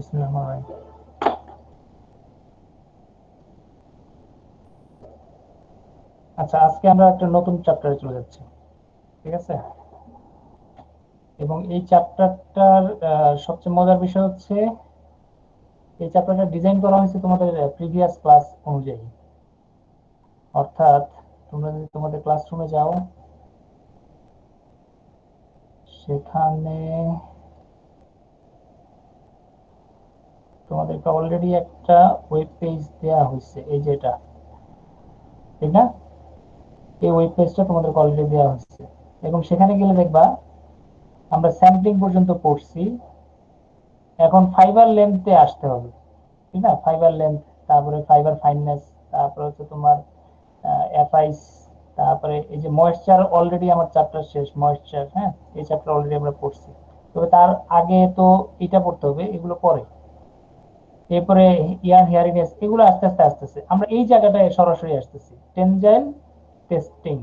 বিসমিল্লাহির রহমানির রহিম। আচ্ছা, আজকে আমরা একটা নতুন চ্যাপ্টারে চলে যাচ্ছি, ঠিক আছে? এবং এই চ্যাপ্টারটার সবচেয়ে মজার বিষয় হচ্ছে এই চ্যাপ্টারটা ডিজাইন করা হয়েছে তোমাদের প্রিভিয়াস ক্লাস অনুযায়ী। অর্থাৎ তোমরা যদি তোমাদের ক্লাসরুমে যাও, সেখানে তোমাদেরকে অলরেডি একটা ওয়েব পেজ দেওয়া হয়েছে, এই যে এটা, ঠিক না? এই ওয়েব পেজটা তোমাদেরকে অলরেডি দেওয়া হয়েছে এবং সেখানে গেলে দেখবা আমরা স্যাম্পলিং পর্যন্ত পড়ছি। এখন ফাইবার লেন্থে আসতে হবে, ঠিক না? ফাইবার লেন্থ, তারপরে ফাইবার ফাইননেস, তারপরে হচ্ছে তোমার এফআইস, তারপরে এই যে ময়েশ্চার, অলরেডি আমার চ্যাপ্টার শেষ ময়েশ্চার। হ্যাঁ, এই চ্যাপ্টার অলরেডি আমরা পড়ছি, তবে তার আগে তো এটা পড়তে হবে, এগুলো পরে। এরপরে ইয়ার হিয়ারিনেস, এগুলো আস্তে আস্তে আসতেছে। আমরা এই জায়গাটায় সরাসরি আসতেছি, টেনজাইল টেস্টিং,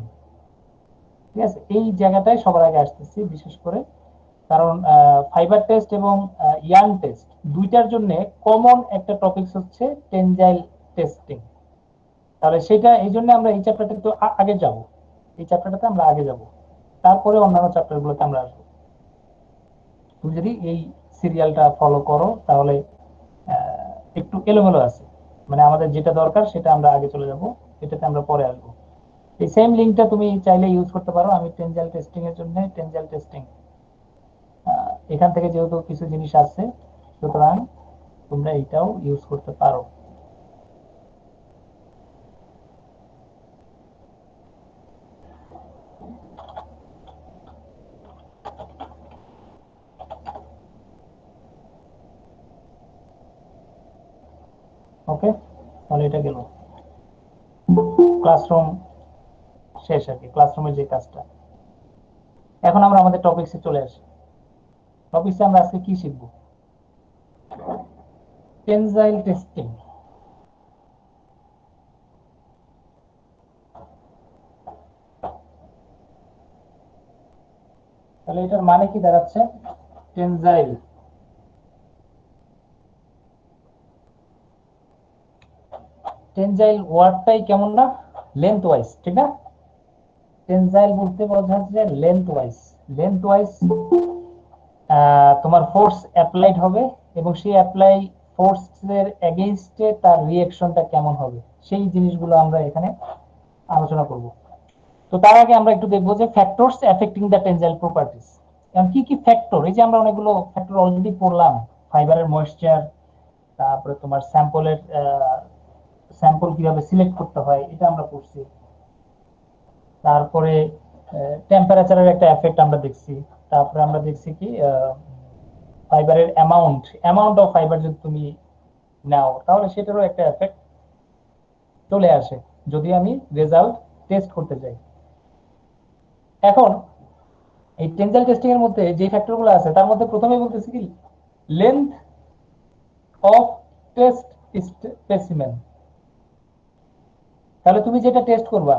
ঠিক আছে? এই জায়গাটায় সবার আগে আসতেছি বিশেষ করে, কারণ ফাইবার টেস্ট এবং ইয়ান টেস্ট দুইটার জন্য কমন একটা টপিকস হচ্ছে টেনজাইল টেস্টিং। তাহলে সেটা এই জন্য আমরা এই চ্যাপ্টারটা তো আগে যাব, এই চ্যাপ্টারটাতে আমরা আগে যাব, তারপরে অন্যান্য চ্যাপ্টার গুলোতে আমরা আসবো। তুমি যদি এই সিরিয়ালটা ফলো করো তাহলে একটু এলোমেলো আছে, মানে আমাদের যেটা দরকার সেটা আমরা আগে চলে যাব, এটাতে আমরা পরে আসবো। এই সেম লিঙ্কটা তুমি চাইলে ইউজ করতে পারো। আমি টেনজাইল টেস্টিং এর জন্য টেনজাইল টেস্টিং এখান থেকে যেহেতু কিছু জিনিস আছে, সুতরাং তোমরা এটাও ইউজ করতে পারো। ওকে, তাহলে এটা গেল ক্লাসরুম শেষ আর কি, ক্লাসরুমের যে কাজটা। এখন আমরা আমাদের টপিকসে চলে আসি। টপিকসে আমরা আজকে কি শিখবো? টেনজাইল টেস্টিং। তাহলে এটার মানে কি দাঁড়াচ্ছে? টেনজাইল, টেনজাইল ওয়ার্ডটাই কেমন না, লেন্থ ওয়াইজ, ঠিক না? টেনজাইল বলতে বোঝাচ্ছে লেন্থ ওয়াইজ। লেন্থ ওয়াইজ তোমার ফোর্স অ্যাপ্লাইড হবে এবং সেই অ্যাপ্লাই ফোর্সের এগেইনস্টে তার রিঅ্যাকশনটা কেমন হবে, সেই জিনিসগুলো আমরা এখানে আলোচনা করব। তো তার আগে আমরা একটু দেখবো যে ফ্যাক্টরস এফেক্টিং দ্য টেনজাইল প্রপার্টিজ। এখন কি কি ফ্যাক্টর, এই যে আমরা অনেকগুলো ফ্যাক্টর অলরেডি পড়লাম, ফাইবারের ময়েশ্চার, তারপরে তোমার স্যাম্পলের স্যাম্পল কিভাবে সিলেক্ট করতে হয় এটা আমরা পড়ছি, তারপরে টেম্পারেচারের একটা এফেক্ট আমরা দেখছি, তারপরে আমরা দেখছি কি ফাইবারের অ্যামাউন্ট, অ্যামাউন্ট অফ ফাইবার যদি তুমি নাও তাহলে সেটারও একটা এফেক্ট চলে আসে যদি আমি রেজাল্ট টেস্ট করতে যাই। এখন এই টেনজাইল টেস্টিং এর মধ্যে যে ফ্যাক্টরগুলো আছে তার মধ্যে প্রথমে বলতেছি কি, লেন্থ অফ টেস্ট স্পেসিমেন। তাহলে তুমি যেটা টেস্ট করবা,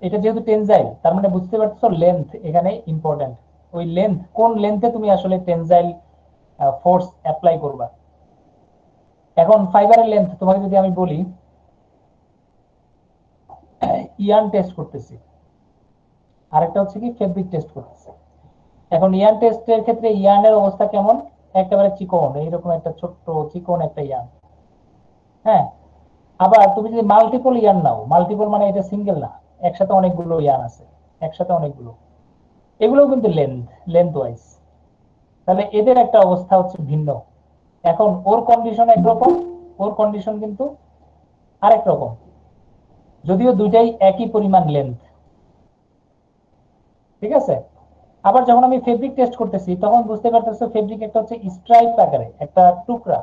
এটা যেহেতু টেনজাইল, তার মানে বুঝতে পারছো লেন্থ এখানে ইম্পর্টেন্ট। ওই লেন্থ, কোন লেন্থে তুমি আসলে টেনজাইল ফোর্স অ্যাপ্লাই করবা। এখন ফাইবারের লেন্থ তোমাকে যদি আমি বলি, ইয়ান টেস্ট করতেছি, আরেকটা হচ্ছে কি ফেব্রিক টেস্ট করতেছি। এখন ইয়ান টেস্টের ক্ষেত্রে ইয়ানের অবস্থা কেমন? একেবারে চিকন, এইরকম একটা ছোট্ট চিকন একটা ইয়ান। হ্যাঁ, আবার তুমি যদি মাল্টিপল ইয়ান নাও, মাল্টিপল মানে এটা সিঙ্গেল না, একসাথে অনেকগুলো ইয়ান আছে, একসাথে অনেকগুলো, এগুলো কিন্তু লেন্থ, লেন্থ ওয়াইজ। তাহলে এদের একটা অবস্থা হচ্ছে ভিন্ন। এখন ওর কন্ডিশন একরকম, ওর কন্ডিশন কিন্তু আরেক রকম, যদিও দুইটাই একই পরিমাণ লেন্থ, ঠিক আছে? আবার যখন আমি ফেব্রিক টেস্ট করতেছি তখন বুঝতে পারতেছো ফেব্রিক একটা হচ্ছে স্ট্রাইপ আকারে একটা টুকরা,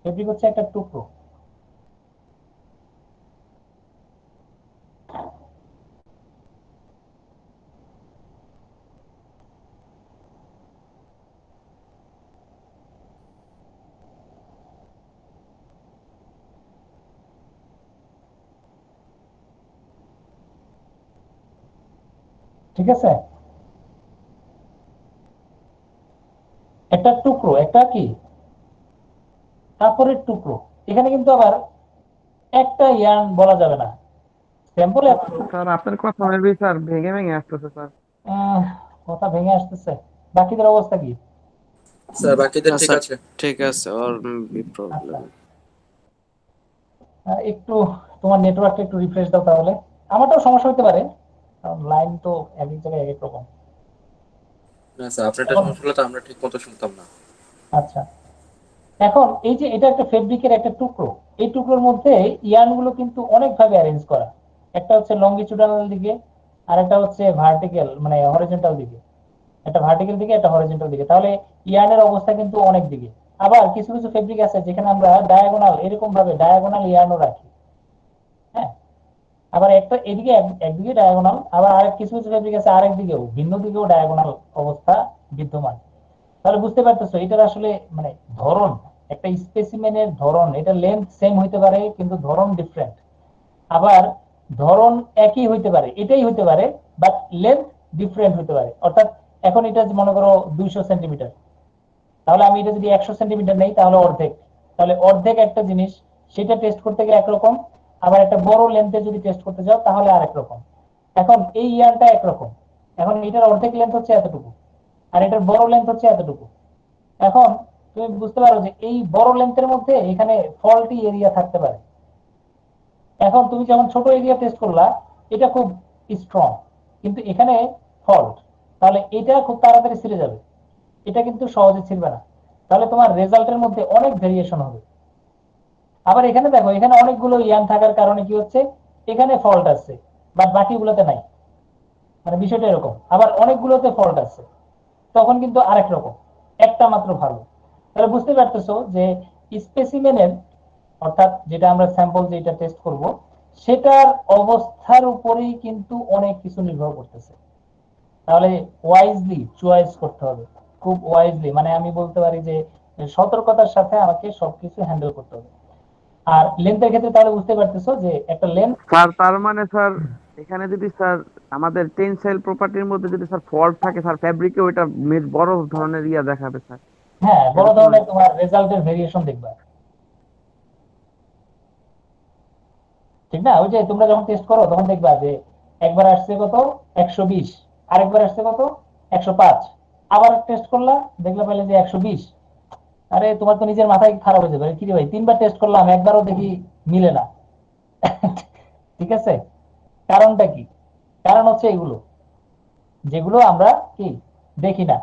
ফেব্রিক হচ্ছে একটা টুকরো। ঠিক আছে, একটা টুকরো, একটা কি কাপড়ের টুকরো, এখানে কিন্তু আবার একটা ইয়ার্ন বলা যাবে না, স্যাম্পল। স্যার আপনার কথা মেবি স্যার ভেঙে ভেঙে আসতেছে স্যার। কথা ভেঙে আসতেছে। বাকিদের অবস্থা কি? স্যার বাকিদের হ্যাঁ ঠিক স্যার, আছে। ঠিক আছে, ওর আচ্ছা, প্রবলেম। একটু তোমার নেটওয়ার্কটা একটু রিফ্রেশ দাও তাহলে। আমারটাও সমস্যা হতে পারে, কারণ লাইন তো এক এক জায়গায় এক এক রকম। না স্যার, আপনার একটা এখন সমস্যা হলে তো আমরা ঠিক মতো শুনতাম না। আচ্ছা, এখন এই যে এটা একটা ফেব্রিকের একটা টুকরো, এই টুকরোর মধ্যে ইয়ার্ন গুলো কিন্তু অনেক ভাবে অ্যারেঞ্জ করা। একটা হচ্ছে লঙ্গিচুডানাল দিকে, আর একটা হচ্ছে ভার্টিক্যাল মানে হরিজন্টাল দিকে। একটা ভার্টিক্যাল দিকে, একটা হরিজন্টাল দিকে, তাহলে ইয়ার্নের অবস্থা কিন্তু অনেক দিকে। আবার কিছু কিছু ফেব্রিক আছে যেখানে আমরা ডায়াগোনাল, এরকম ভাবে ডায়াগোনাল ইয়ার্নও রাখি। হ্যাঁ, আবার একটা এদিকে একদিকে ডায়াগোনাল, আবার আরেক কিছু কিছু ফেব্রিক আছে আরেক দিকেও ভিন্ন দিকেও ডায়াগোনাল অবস্থা বিদ্যমান। তাহলে বুঝতে পারতেছো এটার আসলে মানে ধরন, একটা স্পেসিমেনের ধরন, এটা লেন্থ সেম হইতে পারে কিন্তু ধরন ডিফারেন্ট। আবার ধরন একই হইতে পারে, এটাই হইতে পারে, বাট লেন্থ ডিফারেন্ট হইতে পারে। অর্থাৎ এখন এটা মনে করো 200 সেন্টিমিটার, তাহলে আমি এটা যদি 100 সেন্টিমিটার নেই তাহলে অর্ধেক। তাহলে অর্ধেক একটা জিনিস, সেটা টেস্ট করতে গেলে একরকম, আবার একটা বড় লেন্থে যদি টেস্ট করতে যাও তাহলে আরেক রকম। এখন এই ইয়ারটা একরকম, এখন এটার অর্ধেক লেন্থ হচ্ছে এতটুকু, আর এটার বড় লেন্থ হচ্ছে এতটুকু। এখন তুমি বুঝতে পারো যে এই বড় লেন্থের মধ্যে এখানে ফল্টি এরিয়া থাকতে পারে। এখন তুমি যখন ছোট এরিয়া টেস্ট করলা, এটা খুব স্ট্রং, কিন্তু এখানে ফল্ট, তাহলে এটা খুব তাড়াতাড়ি ছিঁড়ে যাবে, এটা কিন্তু সহজে ছিঁড়বে না। তাহলে তোমার রেজাল্টের মধ্যে অনেক ভেরিয়েশন হবে। আবার এখানে দেখো, এখানে অনেকগুলো ইয়ান থাকার কারণে কি হচ্ছে, এখানে ফল্ট আছে বাট বাকিগুলোতে নাই, মানে বিষয়টা এরকম। আবার অনেকগুলোতে ফল্ট আছে, তখন কিন্তু আরেক রকম, একটা মাত্র ভালো। তাহলে বুঝতে পারতেছো যে স্পেসিমেনের, অর্থাৎ যেটা আমরা স্যাম্পল যেটা টেস্ট করব, সেটার অবস্থার উপরেই কিন্তু অনেক কিছু নির্ভর করতেছে। তাহলে ওয়াইজলি চয়েস করতে হবে, খুব ওয়াইজলি, মানে আমি বলতে পারি যে সতর্কতার সাথে আমাকে সবকিছু হ্যান্ডেল করতে হবে। আর লেন্থের ক্ষেত্রে তাহলে বুঝতে পারতেছো যে একটা লেন্থ। স্যার তার মানে স্যার এখানে যদি স্যার আমাদের টেনসাইল প্রপার্টির মধ্যে যদি স্যার ফল্ট থাকে স্যার ফ্যাব্রিকে ওইটা বড় ধরনের ইয়া দেখাবে স্যার, হ্যাঁ, বড় এরকম ধরনের তোমার রেজাল্টের ভেরিয়েশন দেখবা, ঠিক না? ওই যে তোমরা যখন টেস্ট করো তখন দেখবা যে একবার আসছে কত 120, আরেকবার আসছে কত 105, আবার টেস্ট করলা দেখলে পেলে যে 120। আরে তোমার তো নিজের মাথায় খারাপ হয়ে যাবে, কি রে ভাই, তিনবার টেস্ট করলাম একবারও দেখি মিলে না। ঠিক আছে, কারণটা কি? কারণ হচ্ছে এগুলো, যেগুলো আমরা কি দেখি না।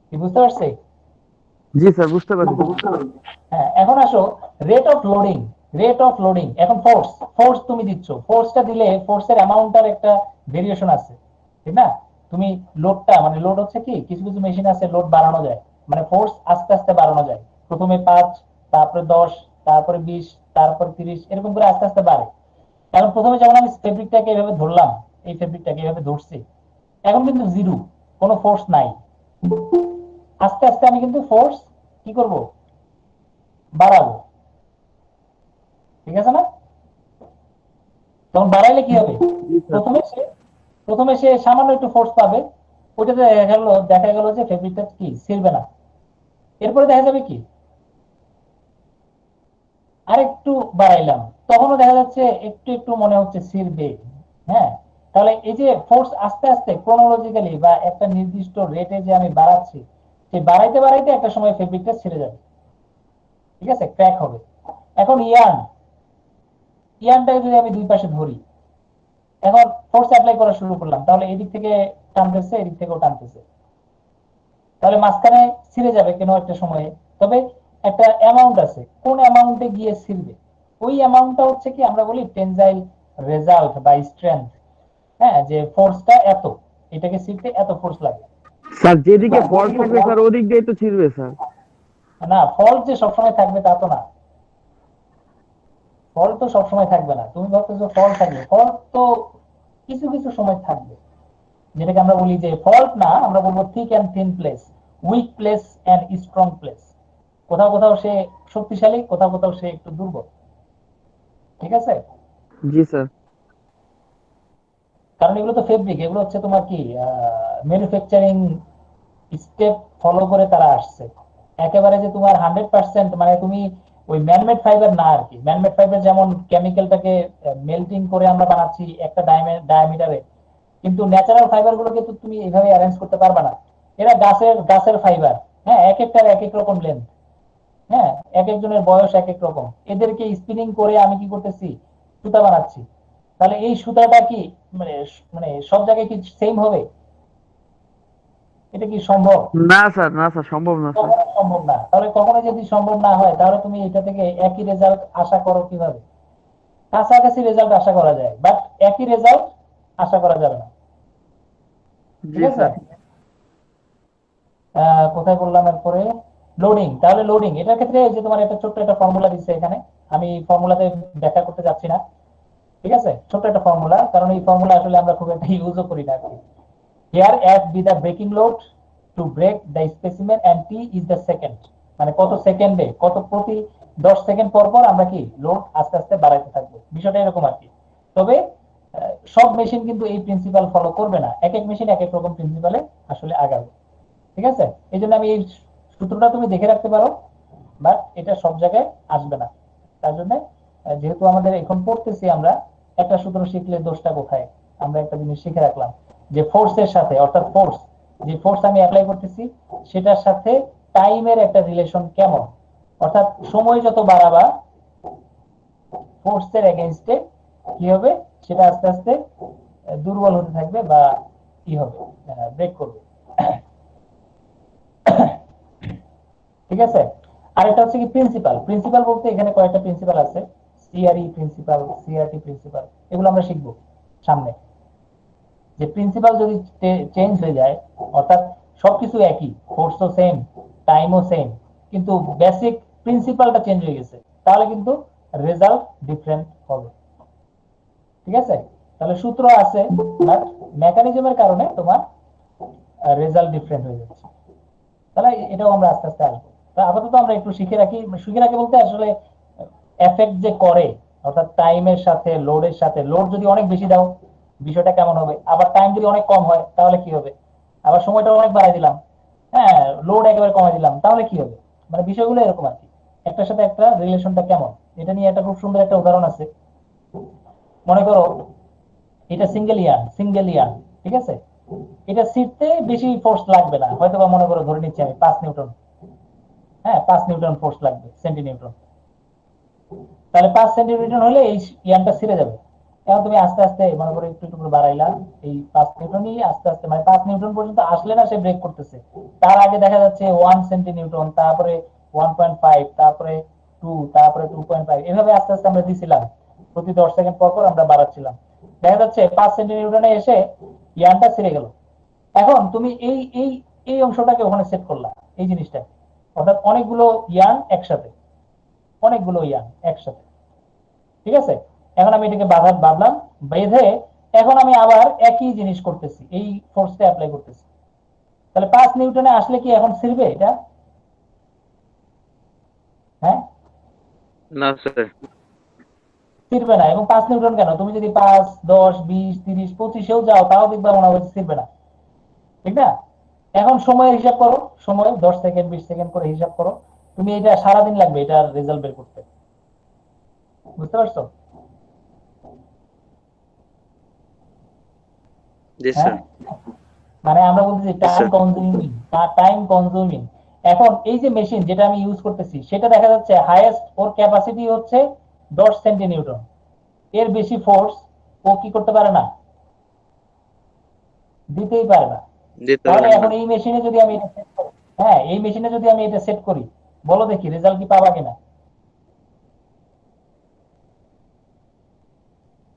কি বুঝতে পারছি? জি স্যার বুঝতে পারছি। হ্যাঁ, এখন আসো rate of loading. Rate of loading, এখন ফোর্স, ফোর্স তুমি দিচ্ছ, ফোর্সটা দিলে ফোর্সের অ্যামাউন্টটার একটা ভেরিয়েশন আছে, ঠিক না? তুমি লোডটা, মানে লোড হচ্ছে কি, কিছু কিছু মেশিন আছে লোড বাড়ানো যায়, মানে ফোর্স আস্তে আস্তে বাড়ানো যায়। প্রথমে 5, তারপরে 10, তারপরে 20, তারপরে 30, এরকম করে আস্তে আস্তে বাড়ে। এখন প্রথমে যখন আমি ফেব্রিকটাকে এভাবে ধরলাম, এই ফেব্রিকটাকে এভাবে ধরছি, এখন কিন্তু জিরো, কোনো ফোর্স নাই। আস্তে আস্তে আমি কিন্তু ফোর্স কি করব, বাড়াবো, ঠিক আছে না? তখন বাড়াইলে কি হবে, জি স্যার। প্রথমে সে প্রথমে সে সামান্য একটু ফোর্স পাবে, ওটাতে দেখা গেল যে ফেব্রিকটা কি ছিঁড়বে না। এরপরে দেখা যাবে কি, আরেকটু বাড়াইলাম, তখনও দেখা যাচ্ছে একটু একটু মনে হচ্ছে ছিঁড়বে। হ্যাঁ, তাহলে এই যে ফোর্স আস্তে আস্তে ক্রোনোলজিক্যালি বা একটা নির্দিষ্ট রেটে যে আমি বাড়াচ্ছি, সেই বাড়াইতে বাড়াইতে একটা সময় ফেব্রিকটা ছিঁড়ে যাবে, ঠিক আছে, ক্র্যাক হবে। এখন ইয়ানটাকে যদি আমি দুই পাশে ধরি, এখন ফোর্স অ্যাপ্লাই করা শুরু করলাম, তাহলে এদিক থেকে টানতেছে, এদিক থেকেও টানতেছে, তাহলে মাঝখানে ছিঁড়ে যাবে কোনো একটা সময়ে। তবে একটা অ্যামাউন্ট আছে, কোন অ্যামাউন্টে গিয়ে ছিঁড়বে, ওই অ্যামাউন্টটা হচ্ছে কি আমরা বলি টেনজাইল রেজাল্ট বা স্ট্রেংথ। হ্যাঁ, যে ফোর্সটা এত, এটাকে ছিঁড়তে এত ফোর্স লাগে। স্যার যেদিকে ফল্ট থাকবে স্যার ওদিক দিয়েই তো ছিড়বে স্যার। না, ফল্ট যে সবসময় থাকবে তা তো না, ফল্ট তো সবসময় থাকবে না। তুমি ভাবতেছো ফল্ট থাকবে, ফল্ট তো কিছু কিছু সময় থাকবে, যেটাকে আমরা বলি যে ফল্ট না, আমরা বলবো thick and thin place, weak place and strong place. কোথাও কোথাও সে শক্তিশালী, কোথাও কোথাও সে একটু দুর্বল, ঠিক আছে? জি স্যার। কারণ এগুলো তো ফেব্রিক, এগুলো হচ্ছে তোমার কি ম্যানুফ্যাকচারিং স্টেপ ফলো করে তারা আসছে। একেবারে যে তোমার 100% মানে তুমি ওই ম্যানমেড ফাইবার না আর কি। ম্যানমেড ফাইবার যেমন কেমিক্যালটাকে মেল্টিং করে আমরা বানাচ্ছি একটা ডায়ামিটারে, কিন্তু ন্যাচারাল ফাইবার গুলোকে তো তুমি এইভাবে অ্যারেঞ্জ করতে পারবে না। এরা গাছের ফাইবার। হ্যাঁ, এক একটার এক এক রকম লেন্থ। হ্যাঁ, এক একজনের বয়স এক এক রকম। এদেরকে স্পিনিং করে আমি কি করতেছি, সুতা বানাচ্ছি। তাহলে এই সুতাটা কি মানে মানে সব জায়গায় কি সেম হবে? এটা কি সম্ভব? না স্যার, না স্যার, সম্ভব না স্যার। কখনো সম্ভব না। তাহলে কখনো যদি সম্ভব না হয়, তাহলে তুমি এটা থেকে একই রেজাল্ট আশা করো কিভাবে? কাছাকাছি রেজাল্ট আশা করা যায়, বাট একই রেজাল্ট আশা করা যাবে না। ঠিক জি আছে? স্যার। কোথায় বললাম এরপরে? লোডিং। তাহলে লোডিং এটার ক্ষেত্রে এই যে তোমার একটা ছোট্ট একটা ফর্মুলা দিচ্ছে এখানে, আমি ফর্মুলাতে ব্যাখ্যা করতে যাচ্ছি না। ঠিক আছে, ছোট্ট একটা ফর্মুলা, কারণ এই ফর্মুলা আসলে আমরা খুব একটা ইউজও করি না। Here F be the breaking load to break the specimen and T is the second, মানে কত সেকেন্ডে, কত প্রতি 10 সেকেন্ড পর পর আমরা কি লোড আস্তে আস্তে বাড়াইতে থাকবো, বিষয়টা এরকম আর কি। তবে সব মেশিন কিন্তু এই প্রিন্সিপাল ফলো করবে না, এক এক মেশিন এক এক রকম প্রিন্সিপালে আসলে আগাবে। ঠিক আছে, এই জন্য আমি এই সূত্রটা তুমি দেখে রাখতে পারো, বাট এটা সব জায়গায় আসবে না। তার জন্য যেহেতু আমাদের এখন পড়তেছি আমরা, একটা সূত্র শিখলে দোষটা কোথায়? আমরা একটা জিনিস শিখে রাখলাম যে ফোর্সের সাথে, অর্থাৎ ফোর্স, যে ফোর্স আমি অ্যাপ্লাই করতেছি সেটার সাথে টাইমের একটা রিলেশন কেমন, অর্থাৎ সময় যত বাড়াবা ফোর্সের এগেইনস্টে কি হবে, সেটা আস্তে আস্তে দুর্বল হতে থাকবে বা কি হবে, ব্রেক করবে। ঠিক আছে, আরেকটা হচ্ছে কি প্রিন্সিপাল। প্রিন্সিপাল বলতে এখানে কয়েকটা প্রিন্সিপাল আছে, সিআরই প্রিন্সিপাল, সিআরটি প্রিন্সিপাল, এগুলো আমরা শিখবো সামনে। যে প্রিন্সিপাল যদি চেঞ্জ হয়ে যায়, অর্থাৎ সবকিছু একই, ফোর্সও সেম, টাইমও সেম, কিন্তু বেসিক প্রিন্সিপালটা চেঞ্জ হয়ে গেছে, তাহলে কিন্তু রেজাল্ট ডিফারেন্ট হবে। ঠিক আছে, তাহলে সূত্র আছে বাট মেকানিজমের কারণে তোমার রেজাল্ট ডিফারেন্ট হয়ে যাচ্ছে। তাহলে এটাও আমরা আস্তে আস্তে আসবো। তা আপাতত আমরা একটু শিখে রাখি। শিখে রাখি বলতে আসলে এফেক্ট যে করে, অর্থাৎ টাইমের সাথে লোডের সাথে, লোড যদি অনেক বেশি দাও বিষয়টা কেমন হবে, আবার টাইম যদি অনেক কম হয় তাহলে কি হবে, আবার সময়টা অনেক বাড়াই দিলাম, হ্যাঁ লোড একেবারে কমাই দিলাম, তাহলে কি হবে, মানে বিষয়গুলো এরকম আর কি। একটার সাথে একটা রিলেশনটা কেমন, এটা নিয়ে একটা খুব সুন্দর একটা উদাহরণ আছে। মনে করো এটা সিঙ্গেল ইয়ান, ঠিক আছে, এটা শিখতে বেশি ফোর্স লাগবে না, হয়তো বা মনে করো ধরে নিচ্ছি আমি 5 নিউটন, হ্যাঁ 5 নিউটন ফোর্স লাগবে সেন্টিনিউটন। তাহলে 5 সেন্টিনিউটন হলে এই ইয়ানটা ছিঁড়ে যাবে। এখন তুমি আস্তে আস্তে মনে করো একটু একটু করে বাড়াইলা, এই 5 নিউটনই আস্তে আস্তে মানে 5 নিউটন পর্যন্ত আসলে না সে ব্রেক করতেছে, তার আগে দেখা যাচ্ছে 1 সেন্টিনিউটন, তারপরে 1.5, তারপরে 2, তারপরে 2.5, এভাবে আস্তে আস্তে আমরা দিছিলাম, প্রতি 10 সেকেন্ড পর পর আমরা বাড়াচ্ছিলাম। দেখা যাচ্ছে 5 সেন্টিনিউটনে এসে ইয়ানটা ছিঁড়ে গেল। এখন তুমি এই এই এই অংশটাকে ওখানে সেট করলা, এই জিনিসটা, অর্থাৎ অনেকগুলো ইয়ান একসাথে, অনেকগুলো ইয়ান একসাথে। ঠিক আছে, এখন আমি এটাকে বাঁধলাম, বেঁধে এখন আমি আবার একই জিনিস করতেছি, এই ফোর্সটা অ্যাপ্লাই করতেছি। তাহলে 5 নিউটনে আসলে কি এখন ছিড়বে এটা? হ্যাঁ, না স্যার। ছিড়বে না। এবং 5 নিউটন কেন, তুমি যদি 5, 10, 20, 30, 25-এও যাও তাও দেখবা মনে হবে ছিড়বে না। ঠিক না? এখন সময়ের হিসাব করো, সময় 10 সেকেন্ড 20 সেকেন্ড করে হিসাব করো, তুমি এটা সারাদিন লাগবে এটার রেজাল্ট বের করতে। বুঝতে পারছো? জি হ্যাঁ, স্যার। মানে আমরা বলতেছি জি time sir. Consuming, time consuming. এখন এই যে মেশিন যেটা আমি ইউজ করতেছি সেটা দেখা যাচ্ছে হাইয়েস্ট ওর ক্যাপাসিটি হচ্ছে 10 সেন্টিনিউটন, এর বেশি ফোর্স ও কি করতে পারে না, দিতেই পারে না। দিতে তাহলে পারেন না। এখন এই মেশিনে যদি আমি এটা সেট করি, হ্যাঁ এই মেশিনে যদি আমি এটা সেট করি, বলো দেখি রেজাল্ট কি পাবা কিনা?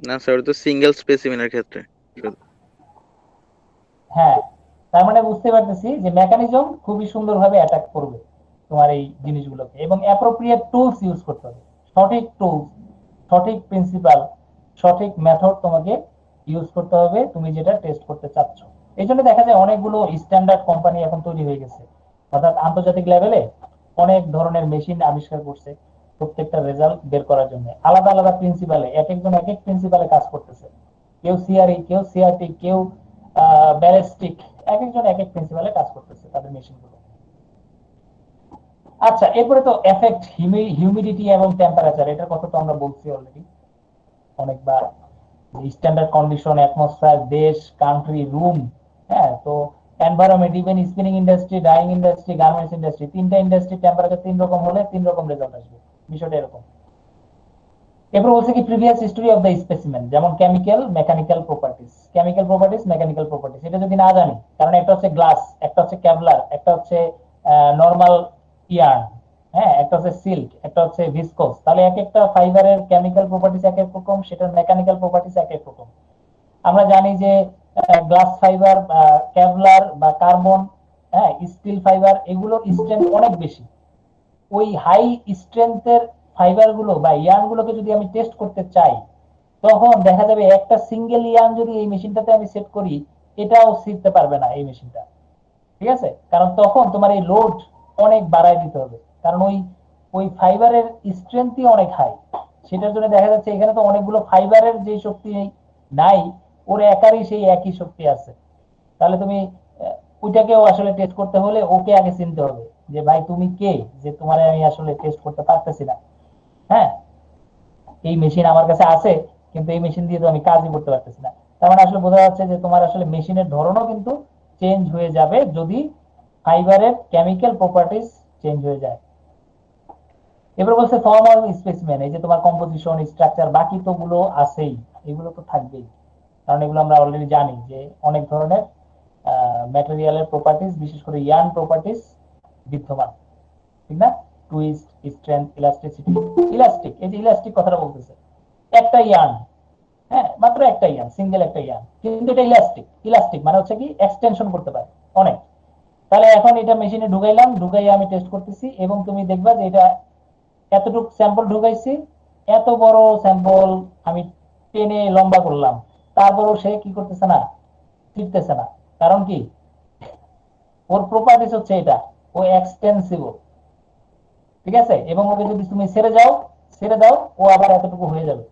না স্যার, ওটা তো সিঙ্গেল স্পেসিমেনের ক্ষেত্রে শুধু। হ্যাঁ, তার মানে বুঝতে পারতেছি যে মেকানিজম খুবই সুন্দরভাবে অ্যাটাক করবে তোমার এই জিনিসগুলোকে, এবং অ্যাপ্রোপ্রিয়েট টুলস ইউজ করতে হবে। সঠিক টুলস, সঠিক প্রিন্সিপাল, সঠিক মেথড তোমাকে ইউজ করতে হবে তুমি যেটা টেস্ট করতে চাচ্ছ। এই জন্য দেখা যায় অনেকগুলো স্ট্যান্ডার্ড কোম্পানি এখন তৈরি হয়ে গেছে, অর্থাৎ আন্তর্জাতিক লেভেলে অনেক ধরনের মেশিন আবিষ্কার করছে প্রত্যেকটা রেজাল্ট বের করার জন্য। আলাদা আলাদা প্রিন্সিপালে এক একজন এক এক প্রিন্সিপালে কাজ করতেছে, কেউ সিআরই, কেউ সিআরটি, কেউ ব্যালিস্টিক, এক একজন এক এক প্রিন্সিপালে কাজ করতেছে তাদের মেশিনগুলো। আচ্ছা, এরপরে তো এফেক্ট হিউমিডিটি এবং টেম্পারেচার, এটার কথা তো আমরা বলছি অলরেডি অনেকবার। স্ট্যান্ডার্ড কন্ডিশন, অ্যাটমসফিয়ার, দেশ, কান্ট্রি, রুম, হ্যাঁ, তো environment, even spinning industry, dyeing industry, garments industry, তিনটা ইন্ডাস্ট্রি টেম্পারেচার তিন রকম হলে তিন রকম রেজাল্ট আসবে, বিষয়টা এরকম। এরপর বলছে কি previous history of the specimen, যেমন chemical, mechanical properties, chemical properties, mechanical properties, এটা যদি না জানি, কারণ একটা হচ্ছে গ্লাস, একটা হচ্ছে কেভলার, একটা হচ্ছে নরমাল ইয়ার্ন, হ্যাঁ, একটা হচ্ছে সিল্ক, একটা হচ্ছে ভিসকোস, তাহলে এক একটা ফাইবারের কেমিক্যাল প্রপার্টিস এক এক রকম, সেটার মেকানিক্যাল প্রপার্টিস এক এক রকম। আমরা জানি যে গ্লাস ফাইবার, কেভলার বা কার্বন, হ্যাঁ, স্টিল ফাইবার, এগুলোর স্ট্রেংথ অনেক বেশি। ওই হাই স্ট্রেংথের ফাইবার গুলো বা ইয়ার্ন গুলোকে যদি আমি টেস্ট করতে চাই, তখন দেখা যাবে একটা সিঙ্গেল ইয়ার্ন যদি এই মেশিনটাতে আমি সেট করি, এটাও শিখতে পারবে না এই মেশিনটা। ঠিক আছে, কারণ তখন তোমার এই লোড অনেক বাড়ায় দিতে হবে, কারণ ওই ওই ফাইবারের স্ট্রেংথই অনেক হাই। সেটার জন্য দেখা যাচ্ছে এখানে তো অনেকগুলো ফাইবারের যে শক্তি নাই, ওর একারই সেই একই শক্তি আছে। তাহলে তুমি ওইটাকেও আসলে টেস্ট করতে হলে ওকে আগে চিনতে হবে যে ভাই তুমি কে, যে তোমার আমি আসলে টেস্ট করতে পারতেছি না। হ্যাঁ, এই মেশিন আমার কাছে আছে, কিন্তু এই মেশিন দিয়ে তো আমি কাজই করতে পারতেছি না। তার মানে আসলে বোঝা যাচ্ছে যে তোমার আসলে মেশিনের ধরনও কিন্তু চেঞ্জ হয়ে যাবে যদি ফাইবারের কেমিক্যাল প্রপার্টিজ চেঞ্জ হয়ে যায়। এবার বলছে ফর্ম অফ স্পেসিমেন, এই যে তোমার কম্পোজিশন, স্ট্রাকচার, বাকি তো গুলো আছেই, এগুলো তো থাকবেই, কারণ এগুলো আমরা অলরেডি জানি যে অনেক ধরনের ম্যাটেরিয়ালের প্রপার্টিজ, বিশেষ করে ইয়ার্ন প্রপার্টিজ বিদ্যমান, ঠিক না? টুইস্ট, স্ট্রেংথ, ইলাস্টিসিটি, ইলাস্টিক, এই যে ইলাস্টিক কথাটা বলতেছে, একটা ইয়ার্ন, হ্যাঁ, মাত্র একটা ইয়ার্ন, সিঙ্গেল একটা ইয়ার্ন, কিন্তু এটা ইলাস্টিক। ইলাস্টিক মানে হচ্ছে কি এক্সটেনশন করতে পারে অনেক। তাহলে এখন এটা মেশিনে ঢুকাইলাম, ঢুকাই আমি টেস্ট করতেছি, এবং তুমি দেখবা যে এটা এতটুকু স্যাম্পল ঢুকাইছি, এত বড় স্যাম্পল আমি টেনে লম্বা করলাম, তারপরেও সে কি করতেছে না, ফিরতেছে না। কারণ কি, ওর প্রপার্টিস হচ্ছে এটা, ও এক্সটেন্সিবল। ঠিক আছে, এবং ওকে যদি তুমি ছেড়ে দাও, ও আবার এতটুকু হয়ে যাবে।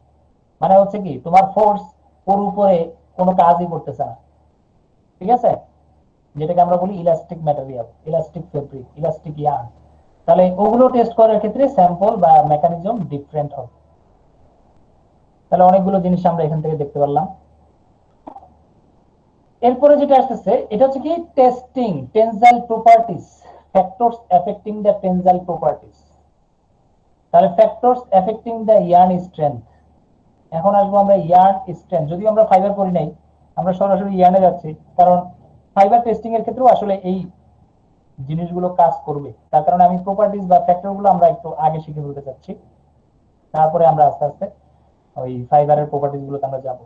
মানে হচ্ছে কি তোমার ফোর্স ওর উপরে কোনো কাজই করতেছে না। ঠিক আছে, যেটাকে আমরা বলি elastic material, elastic fabric, elastic yarn. তাহলে ওগুলো টেস্ট করার ক্ষেত্রে স্যাম্পল বা মেকানিজম ডিফারেন্ট হবে। তাহলে অনেকগুলো জিনিস আমরা এখান থেকে দেখতে পারলাম। এরপরে যেটা আসতেছে এটা হচ্ছে কি testing tensile properties, factors affecting the tensile properties. তাহলে factors affecting the yarn strength, এখন আসবো আমরা ইয়ার্ন স্ট্রেংথ। যদিও আমরা ফাইবার করি নাই, আমরা সরাসরি ইয়ার্নে যাচ্ছি, কারণ ফাইবার টেস্টিং এর ক্ষেত্রেও আসলে এই জিনিসগুলো কাজ করবে। তার কারণে আমি প্রপার্টিস বা ফ্যাক্টর গুলো আমরা একটু আগে শিখে ফেলতে চাচ্ছি, তারপরে আমরা আস্তে আস্তে ওই ফাইবারের প্রপার্টিস গুলোতে আমরা যাবো।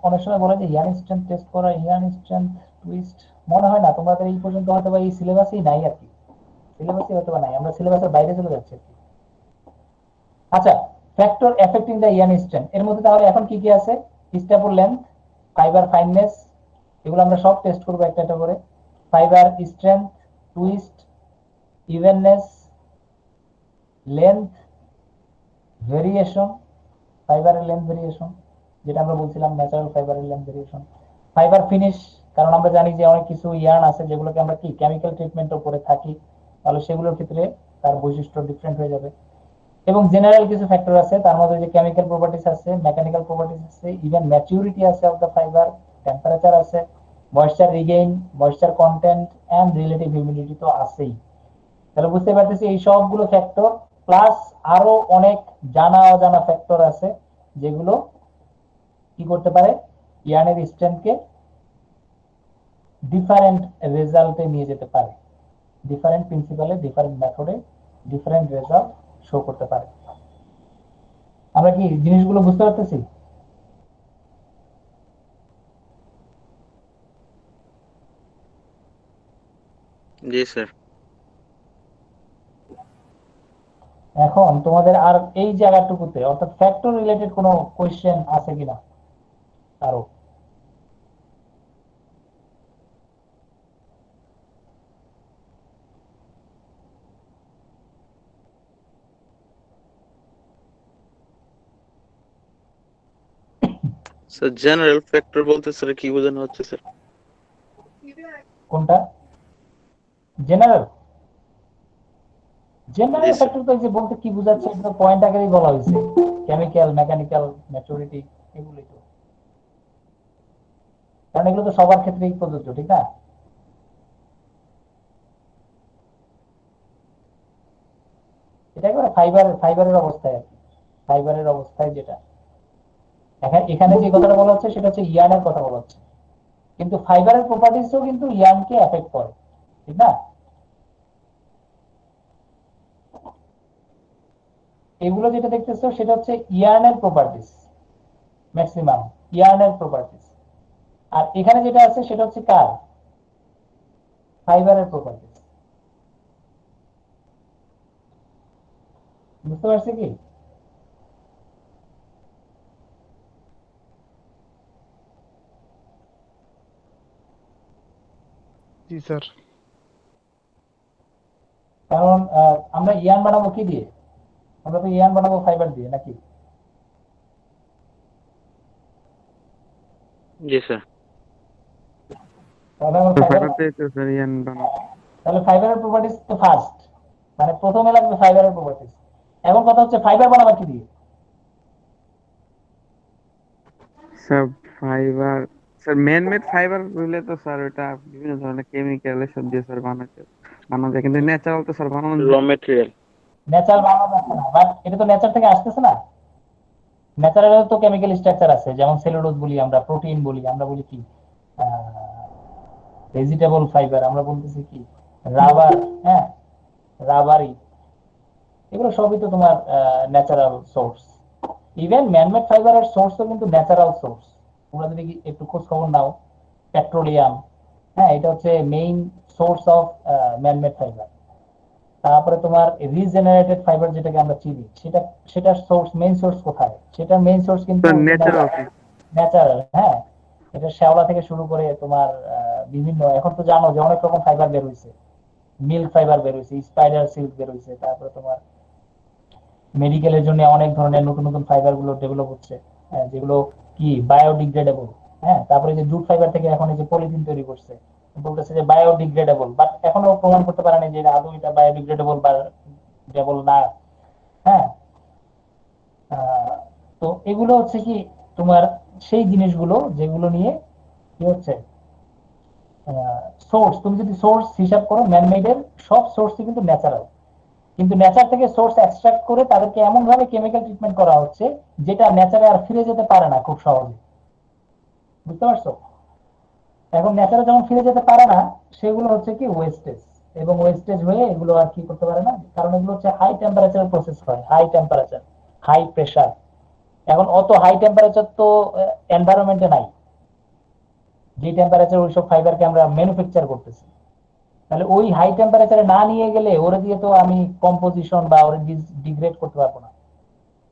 অনেক সময় বলে যে ইয়ার্ন স্ট্রেংথ টেস্ট করা, ইয়ার্ন স্ট্রেংথ, টুইস্ট, মনে হয় না তোমাদের এই পর্যন্ত হয়তো বা এই সিলেবাসই নাই আর কি, সিলেবাসই হয়তো বা নাই, আমরা সিলেবাসের বাইরে চলে যাচ্ছি আর কি। আচ্ছা, factor affecting the yarn strength এর মধ্যে তাহলে এখন কি কি আছে? স্ট্যাপল লেন্থ, ফাইবার ফাইননেস, এগুলো আমরা সব টেস্ট করবো একটা একটা করে। Fibre strength, twist, evenness, length variation, ফাইবারের লেন্থ ভেরিয়েশন, যেটা আমরা বলছিলাম ন্যাচারাল ফাইবারের লেন্থ ভেরিয়েশন, ফাইবার ফিনিশ, কারণ আমরা জানি যে অনেক কিছু ইয়ার্ন আছে যেগুলোকে আমরা কি কেমিক্যাল ট্রিটমেন্টও করে থাকি, তাহলে সেগুলোর ক্ষেত্রে তার বৈশিষ্ট্য ডিফারেন্ট হয়ে যাবে। এবং জেনারেল কিছু ফ্যাক্টর আছে, তার মধ্যে যে কেমিক্যাল প্রপার্টিস আছে, মেকানিক্যাল প্রপার্টিস আছে, ইভেন ম্যাচিউরিটি আছে অফ দ্য ফাইবার, টেম্পারেচার আছে, moisture regain, moisture content and relative humidity তো আছেই। তাহলে বুঝতে পারতেছি এই সবগুলো ফ্যাক্টর প্লাস আরো অনেক জানা অজানা ফ্যাক্টর আছে যেগুলো কি করতে পারে, ইয়ার্নের স্ট্রেংথকে ডিফারেন্ট রেজাল্টে নিয়ে যেতে পারে, ডিফারেন্ট প্রিন্সিপালে, ডিফারেন্ট মেথডে ডিফারেন্ট রেজাল্ট শো করতে পারে। আমরা কি জিনিসগুলো বুঝতে পারতেছি? জি স্যার। এখন তোমাদের আর এই জায়গাটুকুতে অর্থাৎ ফ্যাক্টর রিলেটেড কোনো কোয়েশ্চেন আছে কিনা আরো? স্যার জেনারেল ফ্যাক্টর বলতে স্যার কি বোঝানো হচ্ছে স্যার? কোনটা জেনারেল? জি জেনারেল স্যার। ফ্যাক্টর তো এই যে বলতে কি বোঝাচ্ছে, এটা পয়েন্ট আকারেই বলা হয়েছে, কেমিক্যাল, মেকানিক্যাল, ম্যাচুরিটি, এগুলোই তো। কারণ এগুলো তো সবার ক্ষেত্রেই প্রযোজ্য, ঠিক না? এটা একেবারে ফাইবারের অবস্থায় আর কি, ফাইবারের অবস্থায় যেটা এখানে যে কথাটা বলা হচ্ছে সেটা হচ্ছে ইয়ানের কথা বলা হচ্ছে, কিন্তু ফাইবারের প্রপার্টিসও কিন্তু ইয়ানকে এফেক্ট করে, ঠিক না? এগুলো যেটা দেখতেছো সেটা হচ্ছে ইয়ানের প্রপার্টিস, ম্যাক্সিমাম ইয়ানের প্রপার্টিস। আর এখানে যেটা আছে সেটা হচ্ছে কার, ফাইবারের প্রপার্টিস। বুঝতে পারছি কি? জি স্যার। কারণ আমরা ইয়ান বানাবো কি দিয়ে? আমরা তো ইয়ান বানাবো ফাইবার দিয়ে, নাকি? জি স্যার। তাহলে আমরা ফাইবার, ফাইবার দিয়ে তো স্যার ইয়ান বানাবো। তাহলে ফাইবারের প্রপার্টিস তো ফার্স্ট, মানে প্রথমে লাগবে ফাইবারের প্রপার্টিস। এখন কথা হচ্ছে ফাইবার বানাবা কি দিয়ে? Sir fibre, sir man made fibre হইলে তো স্যার ওটা বিভিন্ন ধরনের কেমিক্যাল এসব দিয়ে স্যার বানানো যায়, কিন্তু ন্যাচারাল তো স্যার বানানো র যায় না। মেটেরিয়াল। ন্যাচারাল বানানো যাচ্ছে না, বাট এটা তো নেচার থেকে আসতেছে না। ন্যাচারাল তো কেমিক্যাল স্ট্রাকচার আছে, যেমন সেলুলোজ বলি আমরা, প্রোটিন বলি আমরা, বলি কি ভেজিটেবল ফাইবার, আমরা বলতেছি কি রাবার, হ্যাঁ, রাবারি, এগুলো সবই তো তোমার ন্যাচারাল সোর্স। ইভেন ম্যানমেড ফাইবারের সোর্সও কিন্তু ন্যাচারাল সোর্স। তোমরা যদি একটু খোঁজ খবর নাও, পেট্রোলিয়াম, হ্যাঁ, এটা হচ্ছে main source of man-made fibre. তারপরে তোমার রিজেনারেটেড ফাইবার যেটাকে আমরা চিনি, সেটার সোর্স, মেইন সোর্স কোথায়? সেটার মেইন সোর্স কিন্তু স্যার ন্যাচারাল থেকে। ন্যাচারাল, হ্যাঁ। এটা শ্যাওলা থেকে শুরু করে তোমার বিভিন্ন, এখন তো জানো যে অনেক রকম ফাইবার বের হয়েছে, মিল্ক ফাইবার বের হয়েছে, স্পাইডার সিল্ক বের হয়েছে, তারপরে তোমার মেডিকেলের জন্য অনেক ধরনের নতুন নতুন ফাইবার গুলো ডেভেলপ হচ্ছে, যেগুলো কি বায়োডিগ্রেডেবল। হ্যাঁ, তারপরে যে জুট ফাইবার থেকে এখন এই যে পলিথিন তৈরি করছে, বলতেছে যে বায়োডিগ্রেডেবল, বাট এখনো প্রমাণ করতে পারেনি যে আদৌ এটা বায়োডিগ্রেডেবল বা ডেবল না। হ্যাঁ, তো এগুলো হচ্ছে কি তোমার সেই জিনিসগুলো যেগুলো নিয়ে কি হচ্ছে সোর্স। তুমি যদি সোর্স হিসাব করো ম্যানমেডের সব সোর্সই কিন্তু ন্যাচারাল, কিন্তু নেচার থেকে সোর্স এক্সট্রাক্ট করে তাদেরকে এমন ভাবে কেমিক্যাল ট্রিটমেন্ট করা হচ্ছে যেটা নেচারে আর ফিরে যেতে পারে না খুব সহজে। বুঝতে পারছো? এখন নেচারে যখন ফিরে যেতে পারে না, সেগুলো হচ্ছে কি ওয়েস্টেজ, এবং ওয়েস্টেজ হয়ে এগুলো আর কি করতে পারে না, কারণ এগুলো হচ্ছে হাই টেম্পারেচার প্রসেস হয়, হাই টেম্পারেচার, হাই প্রেসার। এখন অত হাই টেম্পারেচার তো এনভায়রনমেন্টে নাই, যে টেম্পারেচার ওইসব ফাইবারকে আমরা ম্যানুফ্যাকচার করতেছি। তাহলে ওই হাই টেম্পারেচারে না নিয়ে গেলে ওরে দিয়ে তো আমি কম্পোজিশন বা ওরে ডিগ্রেড করতে পারবো না,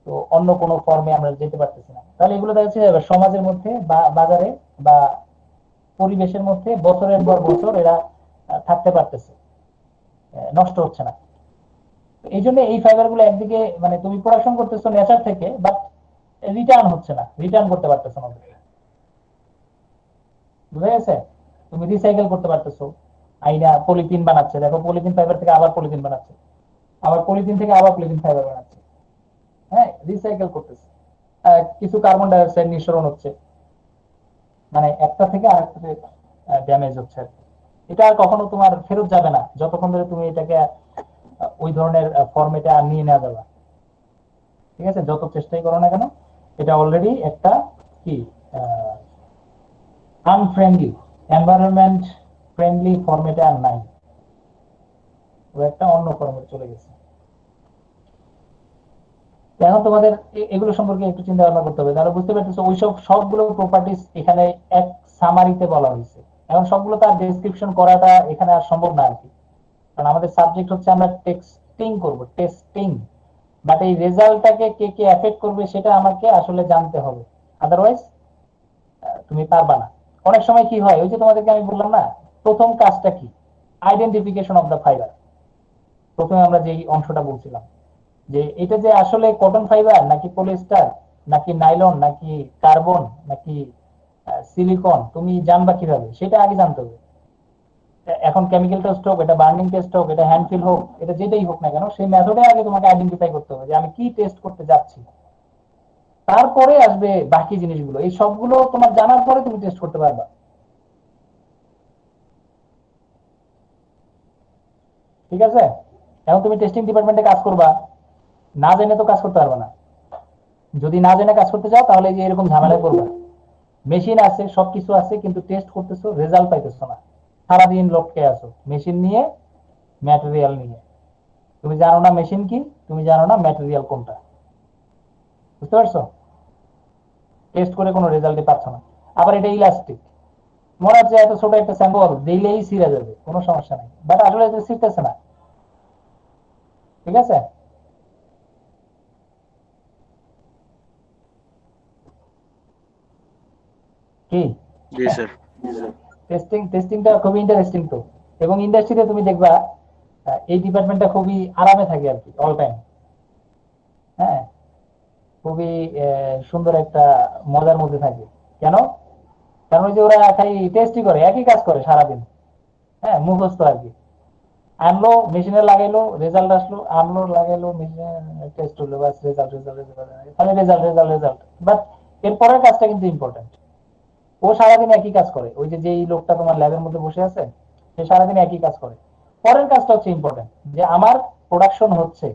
তো অন্য কোনো ফর্মে আমরা যেতে পারতেছি না। তাহলে এগুলো দেখা যাচ্ছে সমাজের মধ্যে বা বাজারে বা পরিবেশের মধ্যে বছরের পর বছর এরা থাকতে পারতেছে, নষ্ট হচ্ছে না। এই জন্য এই ফাইবার গুলো একদিকে মানে তুমি প্রোডাকশন করতেছো নেচার থেকে, বাট রিটার্ন হচ্ছে না, রিটার্ন করতে পারতেছো না। বুঝা গেছে? তুমি রিসাইকেল করতে পারতেছো, আইনা পলিথিন বানাচ্ছে, দেখো পলিথিন ফাইবার থেকে আবার পলিথিন বানাচ্ছে, আবার পলিথিন থেকে আবার পলিথিন ফাইবার বানাচ্ছে, হ্যাঁ, রিসাইকেল করতেছে। কিছু কার্বন ডাই অক্সাইড নিঃসরণ হচ্ছে, মানে একটা থেকে আরেকটাতে ড্যামেজ হচ্ছে আর কি। এটা আর কখনো তোমার ফেরত যাবে না যতক্ষণ ধরে তুমি এটাকে ওই ধরনের ফর্মেটে আর নিয়ে না যাবে। ঠিক আছে, যত চেষ্টাই করো না কেন, এটা অলরেডি একটা কি আনফ্রেন্ডলি, এনভায়রনমেন্ট ফ্রেন্ডলি ফর্মেটে আর নাই, ও একটা অন্য ফর্মেট চলে গেছে। এখন তোমাদের এগুলো সম্পর্কে একটু চিন্তা ভাবনা করতে হবে, তাহলে বুঝতে পারতেছো ওইসব সবগুলো প্রপার্টিস এখানে এক সামারিতে বলা হয়েছে। এখন সবগুলো তার ডেসক্রিপশন করাটা এখানে আর সম্ভব না আর কি, কারণ আমাদের সাবজেক্ট হচ্ছে আমরা টেক্সটিং করব, টেস্টিং। বাট এই রেজাল্টটাকে কে কে এফেক্ট করবে সেটা আমাকে আসলে জানতে হবে, আদারওয়াইজ তুমি পারবা না। অনেক সময় কি হয়, ওই যে তোমাদেরকে আমি বললাম না, প্রথম কাজটা কি, আইডেন্টিফিকেশন অফ দা ফাইবার। প্রথমে আমরা যে অংশটা বলছিলাম যে এটা যে আসলে কটন ফাইবার নাকি পলিয়েস্টার, নাকি নাইলন নাকি কার্বন নাকি সিলিকন, তুমি জানবা কিভাবে? সেটা আগে জানতে হবে। এখন কেমিক্যাল টেস্ট হোক, এটা বার্নিং টেস্ট হোক, এটা হ্যান্ডফিল হোক, এটা যেটাই হোক না কেন, সেই মেথডে আগে তোমাকে আইডেন্টিফাই করতে হবে যে আমি কি টেস্ট করতে যাচ্ছি। তারপরে আসবে বাকি জিনিসগুলো, এই সবগুলো তোমার জানার পরে তুমি টেস্ট করতে পারবা। ঠিক আছে? এখন তুমি টেস্টিং ডিপার্টমেন্টে কাজ করবা, না জেনে তো কাজ করতে পারবে না। যদি না জেনে কাজ করতে চাও তাহলে যে এরকম ঝামেলায় পড়বা। মেশিন আছে, সবকিছু আছে, কিন্তু টেস্ট করতেছো, রেজাল্ট পাইতেছো না। সারাদিন লটকে আছো মেশিন নিয়ে, ম্যাটেরিয়াল নিয়ে। তুমি জানো না মেশিন কি, তুমি জানো না ম্যাটেরিয়াল কোনটা। বুঝতে পারছো? টেস্ট করে কোনো রেজাল্টই পাচ্ছ না। আবার এটা ইলাস্টিক, মনে হচ্ছে এত ছোট একটা স্যাম্পল দিলেই ছিঁড়ে যাবে, কোনো সমস্যা নেই, বাট আসলে এটা ছিঁড়তেছে না। ঠিক আছে? কি জি স্যার। টেস্টিংটা খুবই ইন্টারেস্টিং তো। এবং ইন্ডাস্ট্রিতে তুমি দেখবা এই ডিপার্টমেন্টটা খুবই আরামে থাকে আর কি, অল টাইম। হ্যাঁ, খুবই সুন্দর একটা মজার মধ্যে থাকে। কেন? কারণ ওই যে ওরা খালি টেস্টই করে, একই কাজ করে সারাদিন। হ্যাঁ, মুখস্থ আর কি। আনলো, মেশিনে লাগাইলো, রেজাল্ট আসলো, আনলো, লাগাইলো, মেশিনে টেস্ট হলো, বাস রেজাল্ট রেজাল্ট রেজাল্ট, খালি রেজাল্ট রেজাল্ট রেজাল্ট। বাট এরপরের কাজটা কিন্তু ইম্পর্টেন্ট। ও সারাদিন একই কাজ করে, ওই যে যেই লোকটা তোমার ল্যাবের মধ্যে বসে আছে, সে সারাদিন একই কাজ করে। পরের কাজটা হচ্ছে ইম্পর্টেন্ট, যে আমার প্রোডাকশন হচ্ছে,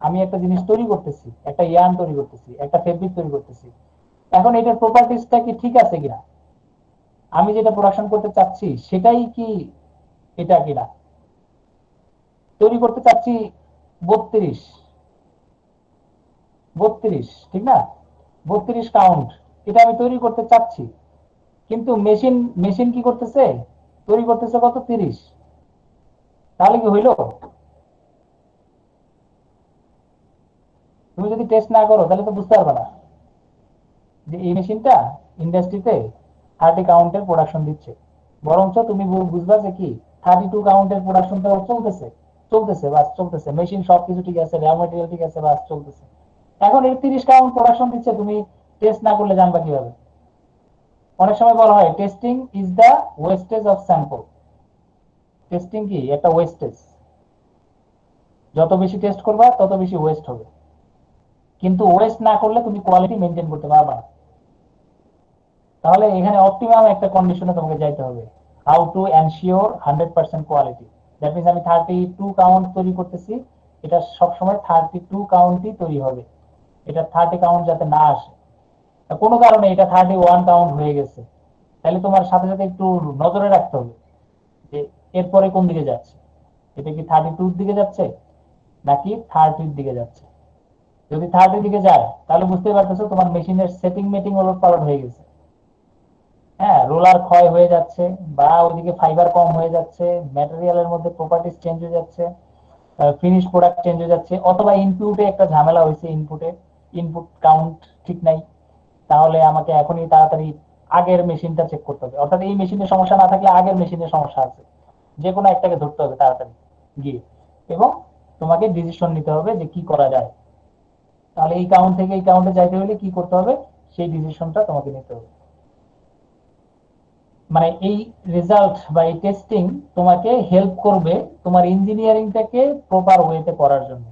আমি একটা জিনিস তৈরি করতেছি, একটা ইয়ার্ন তৈরি করতেছি, একটা ফেব্রিক তৈরি করতেছি। এখন এটার প্রপার্টিসটা কি ঠিক আছে কিনা, আমি যেটা প্রোডাকশন করতে চাচ্ছি সেটাই কি এটা কিনা। তৈরি করতে চাচ্ছি 32, 32, ঠিক না? 32 কাউন্ট, এটা আমি তৈরি করতে চাচ্ছি, কিন্তু মেশিন মেশিন কি করতেছে, তৈরি করতেছে কত, 30। তাহলে কি হইলো? তুমি যদি টেস্ট না করো তাহলে তো বুঝতে পারবে না যে এই মেশিনটা ইন্ডাস্ট্রিতে 30 কাউন্টের প্রোডাকশন দিচ্ছে। বরঞ্চ তুমি বুঝবা যে কি 32 কাউন্টের প্রোডাকশনটা চলতেছে, চলতেছে, বাস চলতেছে, মেশিন সবকিছু ঠিক আছে, র্যাও ম্যাটেরিয়াল ঠিক আছে, বাস চলতেছে। এখন এই 30 কাউন্ট প্রোডাকশন দিচ্ছে, তুমি টেস্ট না করলে জানবা কিভাবে? অনেক সময় বলা হয় testing is the wastage of sample. Testing কি একটা ওয়েস্টেজ, যত বেশি টেস্ট করবা তত বেশি ওয়েস্ট হবে। কিন্তু ওয়েস্ট না করলে তুমি কোয়ালিটি মেনটেন করতে পারবা না। তাহলে এখানে অপটিমাম একটা কন্ডিশনে তোমাকে যাইতে হবে। How to ensure 100% quality. That means আমি 32 কাউন্ট তৈরি করতেছি, এটা সবসময় 32 কাউন্টই তৈরি হবে, এটা 30 কাউন্ট যাতে না আসে। কোনো কারণে এটা 31 কাউন্ট হয়ে গেছে, তাহলে তোমার সাথে সাথে একটু নজরে রাখতে হবে যে এরপরে কোন দিকে যাচ্ছে, এটা কি 32 দিকে যাচ্ছে নাকি 30 দিকে যাচ্ছে। যদি 30 দিকে যায় তাহলে বুঝতে পারতেছো তোমার মেশিনের সেটিং মেটিং ওলট পালট হয়ে গেছে। হ্যাঁ, রোলার ক্ষয় হয়ে যাচ্ছে, বা ওইদিকে ফাইবার কম হয়ে যাচ্ছে, ম্যাটেরিয়ালের মধ্যে প্রপার্টিস চেঞ্জ হয়ে যাচ্ছে, ফিনিশ প্রোডাক্ট চেঞ্জ হয়ে যাচ্ছে, অথবা ইনপুটে একটা ঝামেলা হয়েছে, ইনপুট কাউন্ট ঠিক নাই। তাহলে আমাকে এখনই তাড়াতাড়ি আগের মেশিনটা চেক করতে হবে, অর্থাৎ এই মেশিনের সমস্যা না থাকলে আগের মেশিনের সমস্যা আছে, যে কোনো একটাকে ধরতে হবে তাড়াতাড়ি গিয়ে, এবং তোমাকে ডিসিশন নিতে হবে যে কি করা যায়। তাহলে এই কাউন্ট থেকে এই কাউন্টে যাইতে হলে কি করতে হবে, সেই ডিসিশনটা তোমাকে নিতে হবে। মানে এই রেজাল্ট বা এই টেস্টিং তোমাকে হেল্প করবে তোমার ইঞ্জিনিয়ারিংটাকে প্রপার ওয়েতে করার জন্য।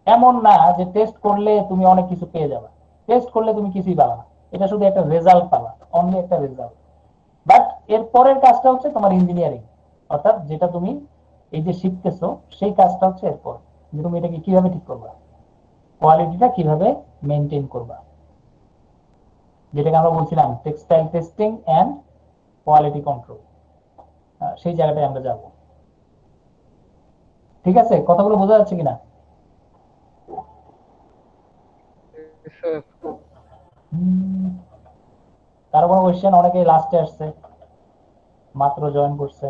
এমন না যে টেস্ট করলে তুমি অনেক কিছু পেয়ে যাবে, টেস্ট করলে তুমি কিছুই পাবা না, এটা শুধু একটা রেজাল্ট পাবা, অনলি একটা রেজাল্ট। বাট এর পরের কাজটা হচ্ছে তোমার ইঞ্জিনিয়ারিং, অর্থাৎ যেটা তুমি এই যে শিখতেছো সেই কাজটা হচ্ছে এরপর, যে তুমি এটাকে কিভাবে ঠিক করবা, কোয়ালিটিটা কিভাবে মেনটেন করবা, যেটাকে আমরা বলছিলাম textile testing and quality control. সেই জায়গাটায় আমরা যাব। ঠিক আছে, কথাগুলো বোঝা যাচ্ছে কিনা? স্যার হুম, কারো কোনো কোয়েশ্চেন? অনেকে লাস্টে আসছে, মাত্র জয়েন করছে।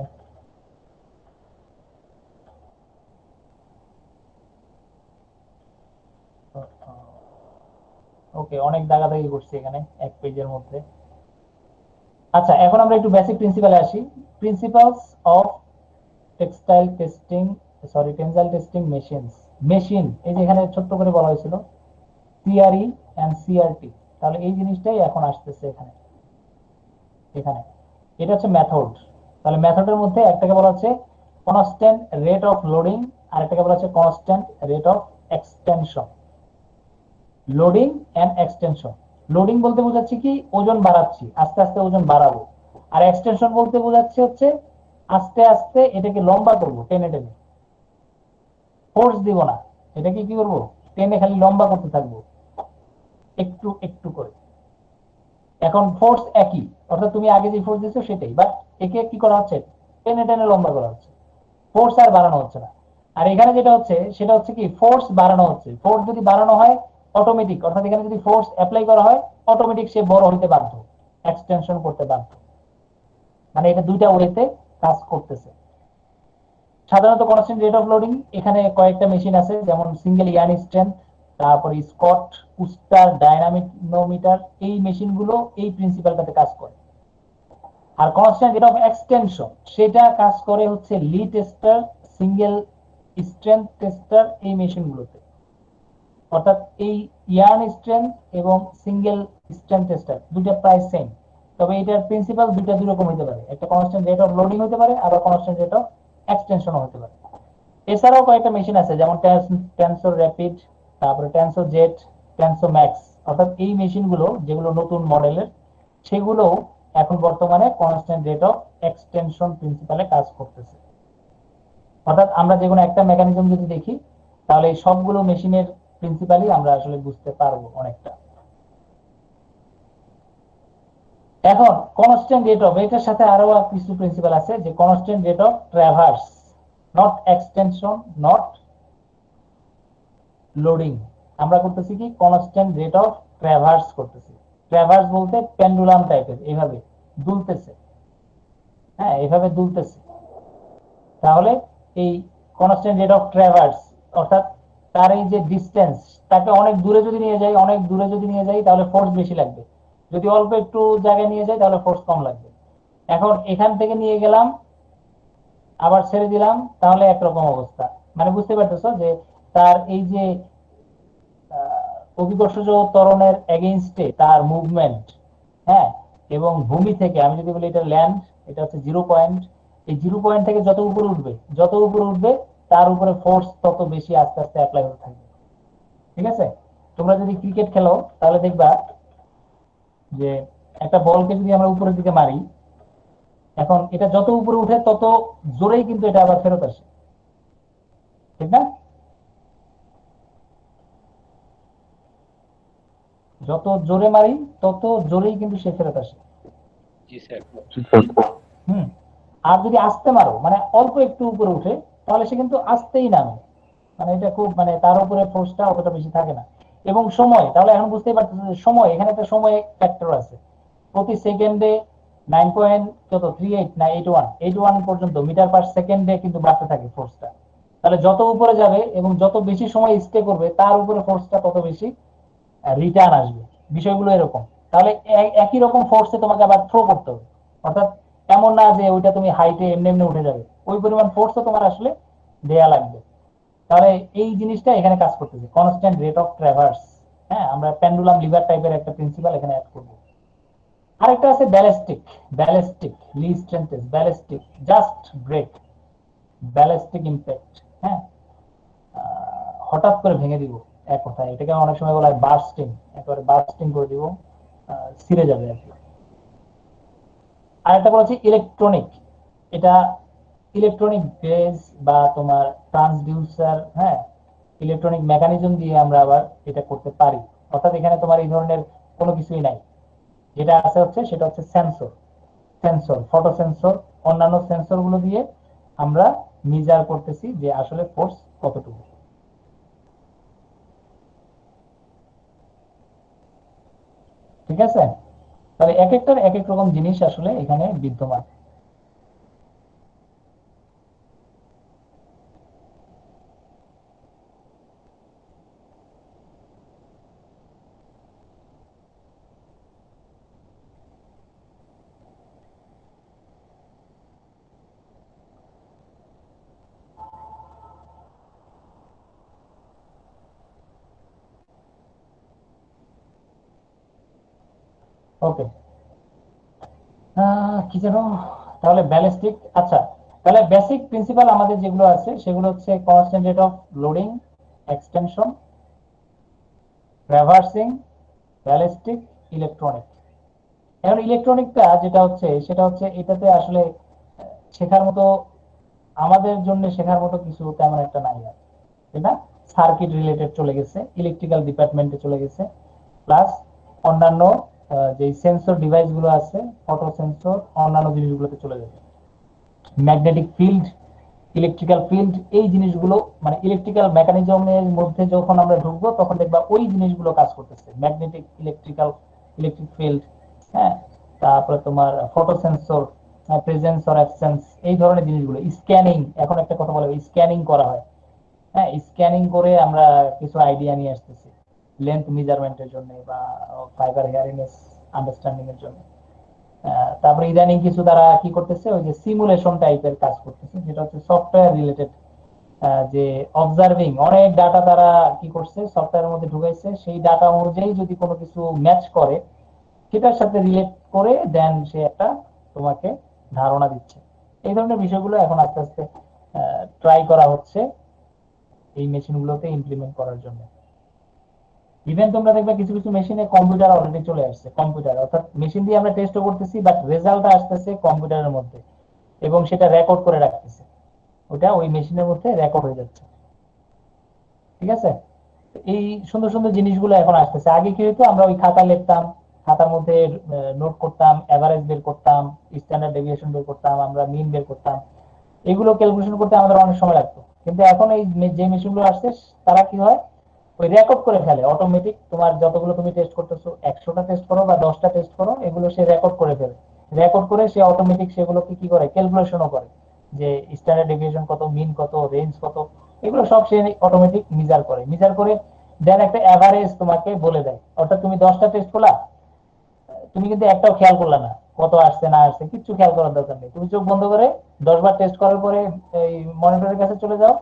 ওকে, অনেক দাগাদাগি করছি এখানে এক পেজের মধ্যে। আচ্ছা, এখন আমরা একটু বেসিক প্রিন্সিপালে আসি। Principles of textile testing, sorry tensile testing machines. Machine, এই যে এখানে ছোট্ট করে বলা হয়েছিল সিআরই এন্ড সিআরটি। তাহলে এই জিনিসটাই এখন আসতেছে এখানে এখানে এটা হচ্ছে মেথড। তাহলে মেথডের মধ্যে একটাকে বলা হচ্ছে কনস্ট্যান্ট রেট অফ লোডিং, আর একটাকে বলা হচ্ছে constant rate of extension. Loading and extension, loading বলতে বোঝাচ্ছে কি ওজন বাড়াচ্ছি, আস্তে আস্তে ওজন বাড়াবো। আর এক্সটেনশন বলতে বোঝাচ্ছে হচ্ছে আস্তে আস্তে এটাকে লম্বা করবো, টেনে টেনে, ফোর্স দিব না, এটাকে কি করবো, টেনে খালি লম্বা করতে থাকবো একটু একটু করে। এখন ফোর্স একই, অর্থাৎ তুমি আগে যে ফোর্স দিচ্ছ সেটাই, বাট একে কি করা হচ্ছে, টেনে টেনে লম্বা করা হচ্ছে, ফোর্স আর বাড়ানো হচ্ছে না। আর এখানে যেটা হচ্ছে সেটা হচ্ছে কি ফোর্স বাড়ানো হচ্ছে। ফোর্স যদি বাড়ানো হয় অটোমেটিক, অর্থাৎ এখানে যদি ফোর্স অ্যাপ্লাই করা হয় অটোমেটিক সে বড় হইতে বাধ্য, এক্সটেনশন করতে বাধ্য। মানে এটা দুইটা ওয়েতে কাজ করতেছে। সাধারণত কনস্ট্যান্ট রেট অফ লোডিং এখানে কয়েকটা মেশিন আছে, যেমন সিঙ্গেল ইয়ার্ন স্ট্রেন্থ, তারপরে স্কট, উস্টার, ডাইনামিনোমিটার, এই মেশিনগুলো এই প্রিন্সিপালটাতে কাজ করে। আর কনস্ট্যান্ট রেট অফ এক্সটেনশন সেটা কাজ করে হচ্ছে লি টেস্টার, সিঙ্গেল স্ট্রেন্থ টেস্টার, এই মেশিনগুলোতে। অর্থাৎ এই ইয়ার্ন স্ট্রেন্থ এবং সিঙ্গেল স্ট্রেন্থ টেস্টার দুটো প্রায় সেম, তবে এটার প্রিন্সিপাল দুটো দুই রকম হতে পারে, একটা কনস্ট্যান্ট রেট অফ লোডিং হতে পারে, আবার কনস্ট্যান্ট রেট অফ এক্সটেনশন হতে পারে। এছাড়াও কয়েকটা মেশিন আছে, যেমন টেনসর র্যাপিড, তারপরে টেনসর জেট, টেনসর ম্যাক্স, অর্থাৎ এই মেশিনগুলো যেগুলো নতুন মডেলের, সেগুলো এখন বর্তমানে কনস্ট্যান্ট রেট অফ এক্সটেনশন প্রিন্সিপালে কাজ করতেছে। অর্থাৎ আমরা যে কোনো একটা মেকানিজম যদি দেখি তাহলে এই সবগুলো মেশিনের প্রিন্সিপালি আমরা আসলে বুঝতে পারবো অনেকটা। এখন কনস্ট্যান্ট রেট অফ, এটার সাথে আরো কিছু প্রিন্সিপাল আছে, যে constant rate of traverse, not extension, not loading. আমরা করতেছি কি কনস্ট্যান্ট রেট অফ ট্রাভার্স করতেছি। ট্রাভার্স বলতে পেন্ডুলাম টাইপের, এইভাবে দুলতেছে, হ্যাঁ এইভাবে দুলতেছে। তাহলে এই কনস্ট্যান্ট রেট অফ ট্রাভার্স, অর্থাৎ তার এই যে ডিস্টেন্স, তাকে অনেক দূরে যদি নিয়ে যাই, অনেক দূরে যদি নিয়ে যাই তাহলে ফোর্স বেশি লাগবে, যদি অল্প একটু জায়গায় নিয়ে যাই তাহলে ফোর্স কম লাগবে। এখন এখান থেকে নিয়ে গেলাম আবার ছেড়ে দিলাম, তাহলে একরকম অবস্থা। মানে বুঝতে পারতেছো যে তার এই যে অভিকর্ষজ ত্বরণের এগেইনস্টে তার মুভমেন্ট, হ্যাঁ, এবং ভূমি থেকে আমি যদি বলি এটা ল্যান্ড, এটা হচ্ছে 0 পয়েন্ট, এই 0 পয়েন্ট থেকে যত উপরে উঠবে, যত উপরে উঠবে তার উপরে ফোর্স তত বেশি আস্তে আস্তে অ্যাপ্লাই হতে থাকবে। ঠিক আছে, তোমরা যদি ক্রিকেট খেলো তাহলে দেখবা যে একটা বলকে যদি আমরা উপরের দিকে মারি, এখন এটা যত উপরে উঠে তত জোরেই কিন্তু এটা আবার ফেরত আসে, ঠিক না? যত জোরে মারি তত জোরেই কিন্তু সে ফেরত আসে। হুম। আর যদি আস্তে মারো, মানে অল্প একটু উপরে উঠে, তাহলে সে কিন্তু আস্তেই নামে, মানে এটা খুব, মানে তার উপরে ফোর্সটা অতটা বেশি থাকে না। এবং সময়, তাহলে এখন বুঝতেই পারতেছে যে সময়, এখানে একটা সময় ফ্যাক্টর আছে। প্রতি সেকেন্ডে 9.38 না 81 পর্যন্ত মিটার পার সেকেন্ডে কিন্তু বাড়তে থাকে ফোর্সটা। তাহলে যত উপরে যাবে এবং যত বেশি সময় স্টে করবে তার উপরে ফোর্সটা তত বেশি রিটার্ন আসবে। বিষয়গুলো এরকম। তাহলে একই রকম ফোর্সে তোমাকে আবার থ্রো করতে হবে, অর্থাৎ এমন না যে ওইটা তুমি হাইটে এমনি এমনি উঠে যাবে, ওই পরিমাণ ফোর্সও তোমার আসলে দেয়া লাগবে। তাহলে এই জিনিসটা এখানে কাজ করতেছে, কনস্ট্যান্ট রেট অফ ট্রাভার্স। হ্যাঁ, আমরা পেন্ডুলাম লিভার টাইপের একটা প্রিন্সিপাল এখানে অ্যাড করব। আরেকটা আছে ballistic, ballistically strengths, ballistic just break, ballistic impact. হ্যাঁ, হঠাৎ করে ভেঙে দিব, এক কথায় এটাকে অনেক সময় বলা হয় বার্স্টিং, একেবারে বার্স্টিং করে দিব, ছিঁড়ে যাবে আর কি। আরেকটা বলছি ইলেকট্রনিক, এটা ইলেকট্রনিক গেজ বা তোমার ট্রান্সডিউসার, হ্যাঁ, ইলেকট্রনিক মেকানিজম দিয়ে আমরা আবার এটা করতে পারি। অর্থাৎ এখানে তোমার এই ধরনের কোনো কিছুই নাই, যেটা আছে হচ্ছে সেটা হচ্ছে সেন্সর, সেন্সর, ফটো সেন্সর, অন্যান্য সেন্সর গুলো দিয়ে আমরা মেজার করতেছি যে আসলে ফোর্স কতটুকু। ঠিক আছে, তাহলে এক একটার এক এক রকম জিনিস আসলে এখানে বিদ্যমান। ওকে, কি যেন, তাহলে ব্যালিস্টিক, আচ্ছা, তাহলে বেসিক প্রিন্সিপাল আমাদের যেগুলো আছে সেগুলো হচ্ছে constant rate of loading, extension, traversing, ballistic, electronic. এখন ইলেকট্রনিকটা যেটা হচ্ছে সেটা হচ্ছে এটাতে আসলে শেখার মতো, আমাদের জন্য শেখার মতো কিছু তেমন একটা নাই আর, তাই না? সার্কিট রিলেটেড চলে গেছে, ইলেকট্রিক্যাল ডিপার্টমেন্টে চলে গেছে, প্লাস অন্যান্য যে সেন্সর ডিভাইস গুলো আছে, ফটো সেন্সর, অন্যান্য জিনিসগুলোতে চলে যাবে। ম্যাগনেটিক ফিল্ড, ইলেকট্রিক্যাল ফিল্ড, এই জিনিসগুলো মানে ইলেকট্রিক্যাল মেকানিজমের মধ্যে যখন আমরা ঢুকবো তখন দেখবা ওই জিনিসগুলো কাজ করতেছে, ম্যাগনেটিক, ইলেকট্রিক্যাল, ইলেকট্রিক ফিল্ড, হ্যাঁ, তারপরে তোমার photo sensor, presence or absence, এই ধরনের জিনিসগুলো, স্ক্যানিং, এখন একটা কথা বলে স্ক্যানিং করা হয়, হ্যাঁ, স্ক্যানিং করে আমরা কিছু আইডিয়া নিয়ে আসতেছি লেন্থ মেজারমেন্টের জন্য বা ফাইবার হেয়ারিংনেস আন্ডারস্ট্যান্ডিং এর জন্য। তারপরে ইদানিং কিছু তারা কি করতেছে, ওই যে সিমুলেশন টাইপের কাজ করতেছে, যেটা হচ্ছে সফটওয়্যার রিলেটেড, যে অবজার্ভিং অনেক ডাটা তারা কি করছে সফটওয়্যারের মধ্যে ঢুকাইছে, সেই ডাটা অনুযায়ী যদি কোনো কিছু ম্যাচ করে সেটার সাথে রিলেট করে দেন সে একটা তোমাকে ধারণা দিচ্ছে। এই ধরনের বিষয়গুলো এখন আস্তে আস্তে ট্রাই করা হচ্ছে এই মেশিনগুলোতে ইমপ্লিমেন্ট করার জন্য। ইভেন তোমরা দেখবে কিছু কিছু মেশিনে কম্পিউটার অলরেডি চলে আসছে, কম্পিউটার অর্থাৎ মেশিন দিয়ে আমরা টেস্টও করতেছি বাট রেজাল্টটা আসতেছে কম্পিউটারের মধ্যে এবং সেটা রেকর্ড করে রাখতেছে, ওটা ওই মেশিনের মধ্যে রেকর্ড হয়ে যাচ্ছে। ঠিক আছে, এই সুন্দর সুন্দর জিনিসগুলো এখন আসতেছে। আগে কি হতো, আমরা ওই খাতা লিখতাম, খাতার মধ্যে নোট করতাম, এভারেজ বের করতাম, স্ট্যান্ডার্ড ডেভিয়েশন বের করতাম, আমরা মিন বের করতাম, এগুলো ক্যালকুলেশন করতে আমাদের অনেক সময় লাগতো। কিন্তু এখন এই যে মেশিনগুলো আসছে তারা কি হয়, ওই রেকর্ড করে ফেলে অটোমেটিক, তোমার যতগুলো তুমি টেস্ট করতেছো, 100টা টেস্ট করো বা 10টা টেস্ট করো, এগুলো সে রেকর্ড করে ফেলে, রেকর্ড করে সে অটোমেটিক সেগুলোকে কি করে ক্যালকুলেশনও করে, যে স্ট্যান্ডার্ড ডেভিয়েশন কত, মিন কত, রেঞ্জ কত, এগুলো সব সে অটোমেটিক মিজার করে, মিজার করে দেন একটা এভারেজ তোমাকে বলে দেয়। অর্থাৎ তুমি 10টা টেস্ট করলা, তুমি কিন্তু একটাও খেয়াল করলা না কত আসছে না আসছে, কিচ্ছু খেয়াল করার দরকার নেই, তুমি চোখ বন্ধ করে 10বার টেস্ট করার পরে এই মনিটরের কাছে চলে যাও,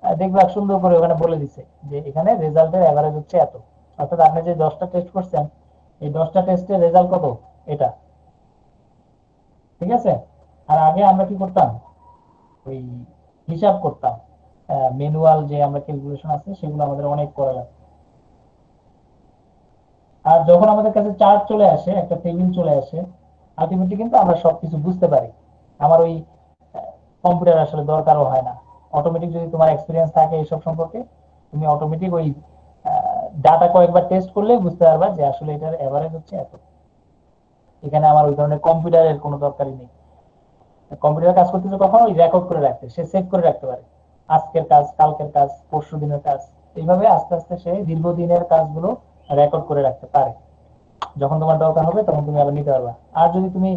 দেখবে সুন্দর করে ওখানে বলে দিছে যে এখানে রেজাল্টের এভারেজ হচ্ছে এত। অর্থাৎ আপনি যে 10টা টেস্ট করছেন, এই 10টা টেস্টের রেজাল্ট কত, এটা। ঠিক আছে, আর আগে আমরা কি করতাম, ওই হিসাব করতাম, ম্যানুয়াল যে আমরা ক্যালকুলেশন আছে সেগুলো আমাদের অনেক করা লাগতো। আর যখন আমাদের কাছে চার্ট চলে আসে, একটা টেবিল চলে আসে, আলটিমেটলি কিন্তু আমরা সবকিছু বুঝতে পারি। আমার ওই কম্পিউটার আসলে দরকারও হয় না, অটোমেটিক যদি তোমার এক্সপিরিয়েন্স থাকে এইসব সম্পর্কে, তুমি অটোমেটিক ওই ডাটা কয়েকবার টেস্ট করলে বুঝতে পারবা যে আসলে এটার এভারেজ হচ্ছে এত। এখানে আমার ওই ধরনের কম্পিউটারের কোনো দরকারই নেই। কম্পিউটার কাজ করতেছে কখন, ওই রেকর্ড করে রাখতে, সে সেভ করে রাখতে পারে আজকের কাজ, কালকের কাজ, পরশু দিনের কাজ, এইভাবে আস্তে আস্তে সে দীর্ঘদিনের কাজগুলো রেকর্ড করে রাখতে পারে। যখন তোমার দরকার হবে তখন তুমি আবার নিতে পারবা। আর যদি তুমি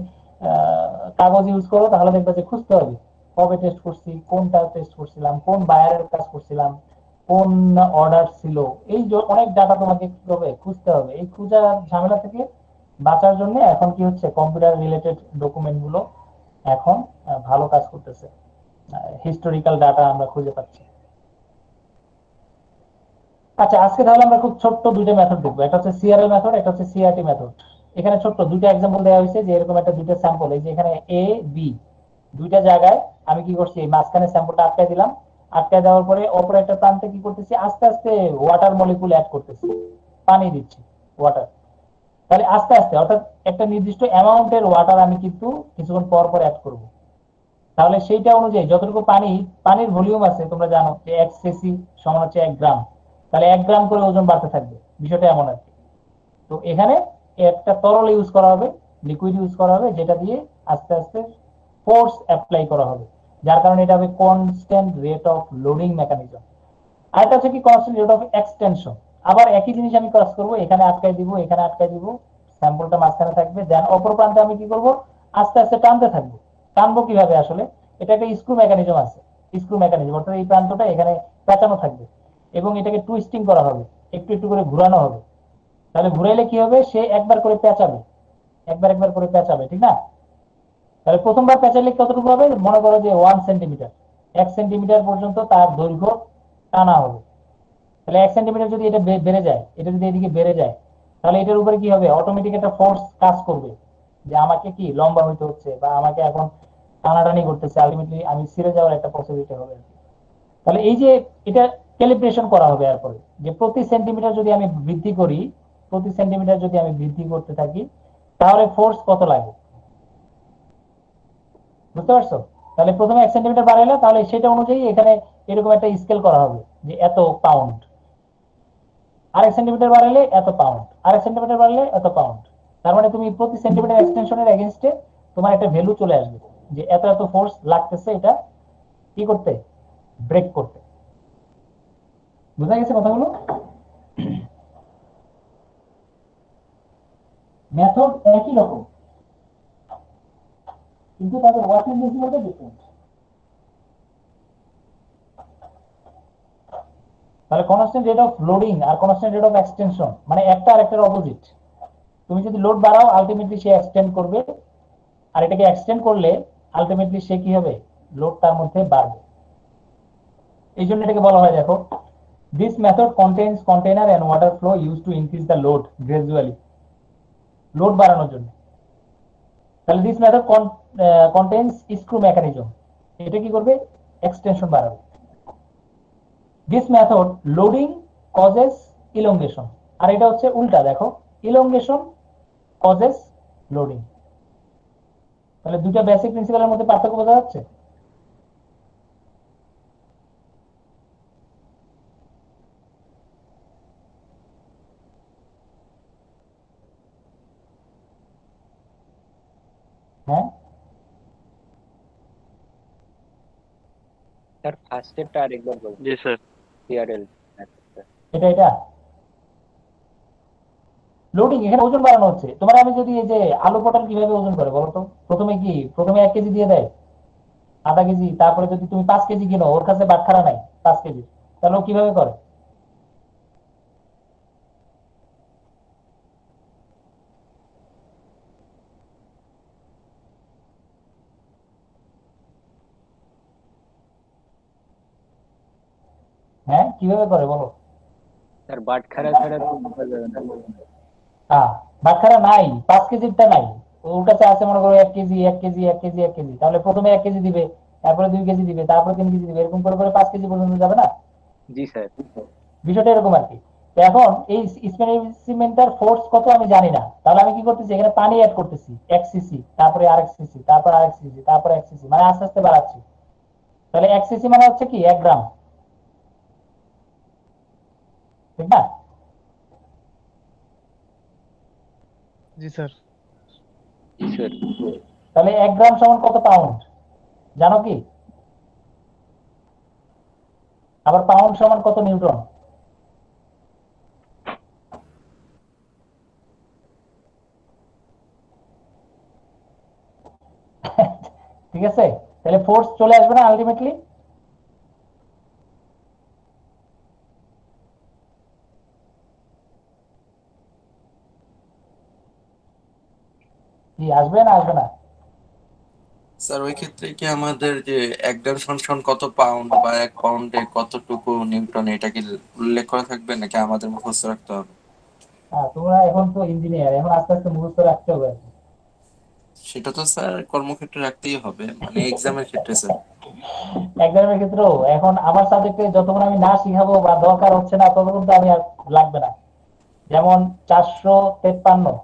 কাগজ ইউজ করো তাহলে দেখবে যে খুঁজতে হবে কবে টেস্ট করছি, কোনটা টেস্ট করছিলাম, কোন বায়ারের কাজ করছিলাম, কোন অর্ডার ছিল, এই যে অনেক ডাটা তোমাকে কি হবে, খুঁজতে হবে। এই খুঁজার ঝামেলা থেকে বাঁচার জন্য এখন কি হচ্ছে, কম্পিউটার রিলেটেড ডকুমেন্ট গুলো এখন ভালো কাজ করতেছে, হিস্টোরিক্যাল ডাটা আমরা খুঁজে পাচ্ছি। আচ্ছা, আজকে তাহলে আমরা খুব ছোট্ট দুইটা মেথড দেখবো, একটা হচ্ছে সিআরএল মেথড, একটা হচ্ছে সিআরটি মেথড। এখানে ছোট্ট দুইটা এক্সাম্পল দেওয়া হয়েছে, যে এরকম একটা দুইটা স্যাম্পল, এই যে এখানে এ বি দুইটা জায়গায় আমি কি করছি, মাঝখানে স্যাম্পলটা আটকায় দিলাম, আটকায় দেওয়ার পরে অপর একটা প্রান্তে কি করতেছি, আস্তে আস্তে ওয়াটার মলিকুল অ্যাড করতেছি, পানি দিচ্ছি, ওয়াটার। তাহলে আস্তে আস্তে, অর্থাৎ একটা নির্দিষ্ট অ্যামাউন্টের ওয়াটার আমি কিন্তু কিছুক্ষণ পর পর অ্যাড করব। তাহলে সেইটা অনুযায়ী যতটুকু পানি, পানির ভলিউম আছে তোমরা জানো যে 1 সিসি সমান হচ্ছে 1 গ্রাম, তাহলে 1 গ্রাম করে ওজন বাড়তে থাকবে, বিষয়টা এমন আর কি। তো এখানে একটা তরল ইউজ করা হবে, লিকুইড ইউজ করা হবে, যেটা দিয়ে আস্তে আস্তে ফোর্স অ্যাপ্লাই করা হবে, যার কারণে এটা হবে constant rate of loading mechanism. আরেকটা হচ্ছে কি, কনস্ট্যান্ট রেট অফ এক্সটেনশন। আবার একই জিনিস আমি কাজ করব, এখানে আটকাই দিব, এখানে আটকাই দিব, স্যাম্পলটা মাঝখানে থাকবে, দেন অপর প্রান্তে আমি কি করব, আস্তে আস্তে টানতে থাকবো। টানবো কিভাবে আসলে, এটা একটা স্ক্রু মেকানিজম আছে, স্ক্রু মেকানিজম, অর্থাৎ এই প্রান্তটা এখানে পেঁচানো থাকবে এবং এটাকে টুইস্টিং করা হবে, একটু একটু করে ঘুরানো হবে। তাহলে ঘুরাইলে কি হবে, সে একবার করে পেঁচাবে, একবার একবার করে পেঁচাবে, ঠিক না? তাহলে প্রথমবার পেঁচালে কতটুকু হবে, মনে করো যে 1 সেন্টিমিটার, 1 সেন্টিমিটার পর্যন্ত তার দৈর্ঘ্য টানা হবে। তাহলে 1 সেন্টিমিটার যদি এটা বেড়ে যায়, এটা যদি এদিকে বেড়ে যায়, তাহলে এটার উপরে কি হবে, অটোমেটিক একটা ফোর্স কাজ করবে যে আমাকে কি লম্বা হইতে হচ্ছে বা আমাকে এখন টানাটানি করতেছে, আলটিমেটলি আমি ছিঁড়ে যাওয়ার একটা পসিবিলিটি হবে। তাহলে এই যে এটা ক্যালিব্রেশন করা হবে এরপরে, যে প্রতি সেন্টিমিটার যদি আমি বৃদ্ধি করি, প্রতি সেন্টিমিটার যদি আমি বৃদ্ধি করতে থাকি, তাহলে ফোর্স কত লাগে, বুঝতে পারছো? তাহলে প্রথমে 1 সেন্টিমিটার বাড়াইলে তাহলে সেটা অনুযায়ী এখানে এরকম একটা স্কেল করা হবে যে এত পাউন্ড, আর 1 সেন্টিমিটার বাড়াইলে এত পাউন্ড, আর 1 সেন্টিমিটার বাড়লে এত পাউন্ড। তার মানে তুমি প্রতি সেন্টিমিটার এক্সটেনশনের এগেনস্টে তোমার একটা ভ্যালু চলে আসবে যে এত এত ফোর্স লাগতেছে এটা কি করতে, ব্রেক করতে। বুঝা গেছে কথাগুলো? মেথড একই রকম, কিন্তু তাদের ওয়ার্কিং প্রিন্সিপালটা ডিফারেন্ট। তাহলে কনস্ট্যান্ট রেট অফ লোডিং আর কনস্ট্যান্ট রেট অফ এক্সটেনশন মানে একটা আরেকটার অপোজিট। তুমি যদি লোড বাড়াও আলটিমেটলি সে এক্সটেন্ড করবে, আর এটাকে এক্সটেন্ড করলে আলটিমেটলি সে কি হবে, লোড তার মধ্যে বাড়বে। এই জন্য এটাকে বলা হয়, দেখো, this method contains container and water flow use to increase the load gradually, load বাড়ানোর জন্য। তাহলে this method contains screw mechanism, এটা কি করবে, এক্সটেনশন বাড়াবে। This method loading causes elongation, আর এটা হচ্ছে উল্টা, দেখো, ইলংগেশন কজেস লোডিং। তাহলে দুটো বেসিক প্রিন্সিপালের মধ্যে পার্থক্য বোঝা যাচ্ছে? হ্যাঁ, স্যার ফার্স্ট স্টেপটা আরেকবার বলুন। জি স্যার। টিআরএল এটা এটা লোডিং, এখানে ওজন বাড়ানো হচ্ছে। তোমার আমি যদি এই যে আলু পটল কিভাবে ওজন করে বলো তো, প্রথমে কি, প্রথমে 1 কেজি দিয়ে দেয়, আধা কেজি, তারপরে যদি তুমি 5 কেজি কিনো, ওর কাছে বাটখারা নাই 5 কেজি, তাহলে ও কিভাবে করে? হ্যাঁ, কিভাবে করে বলো? স্যার বাটখারা ছাড়া তো বোঝা যাবে না। হ্যাঁ, বাটখারা নাই, 5 কেজিরটা নাই, ওর কাছে আছে মনে করো 1 কেজি 1 কেজি 1 কেজি 1 কেজি, তাহলে প্রথমে 1 কেজি দিবে, তারপরে 2 কেজি দিবে, তারপরে 3 কেজি দিবে, এরকম করে করে 5 কেজি পর্যন্ত যাবে না? জি স্যার। বিষয়টা এরকম আর কি। তো এখন এই স্পেসিমেন্টার ফোর্স কত আমি জানি না, তাহলে আমি কি করতেছি, এখানে পানি অ্যাড করতেছি 1 সিসি, তারপরে আরেক সিসি, তারপর আরেক সিসি, তারপর 1 সিসি, মানে আস্তে আস্তে বাড়াচ্ছি। তাহলে 1 সিসি মানে হচ্ছে কি 1 গ্রাম, ঠিক না? জি স্যার। জি স্যার। তাহলে 1 গ্রাম সমান কত পাউন্ড জানো কি? আবার পাউন্ড সমান কত নিউটন? ঠিক আছে, তাহলে ফোর্স চলে আসবে না আলটিমেটলি? কি আসবে না আসবে না? স্যার ওই ক্ষেত্রে কি আমাদের যে 1 গ্রাম সমান কত পাউন্ড বা 1 পাউন্ডে কতটুকু নিউটন এটা কি উল্লেখ করা থাকবে নাকি আমাদের মুখস্থ রাখতে হবে? তোমরা এখন তো ইঞ্জিনিয়ার, এখন আস্তে আস্তে মুখস্থ রাখতে হবে। সেটা তো স্যার কর্মক্ষেত্রে রাখতেই হবে, মানে এক্সামের ক্ষেত্রে স্যার। এক্সামের ক্ষেত্রেও এখন আমার সাবজেক্টে যতক্ষণ আমি না শিখাবো বা দরকার হচ্ছে না ততক্ষণ তো আমি আর লাগবে না। যেমন 453,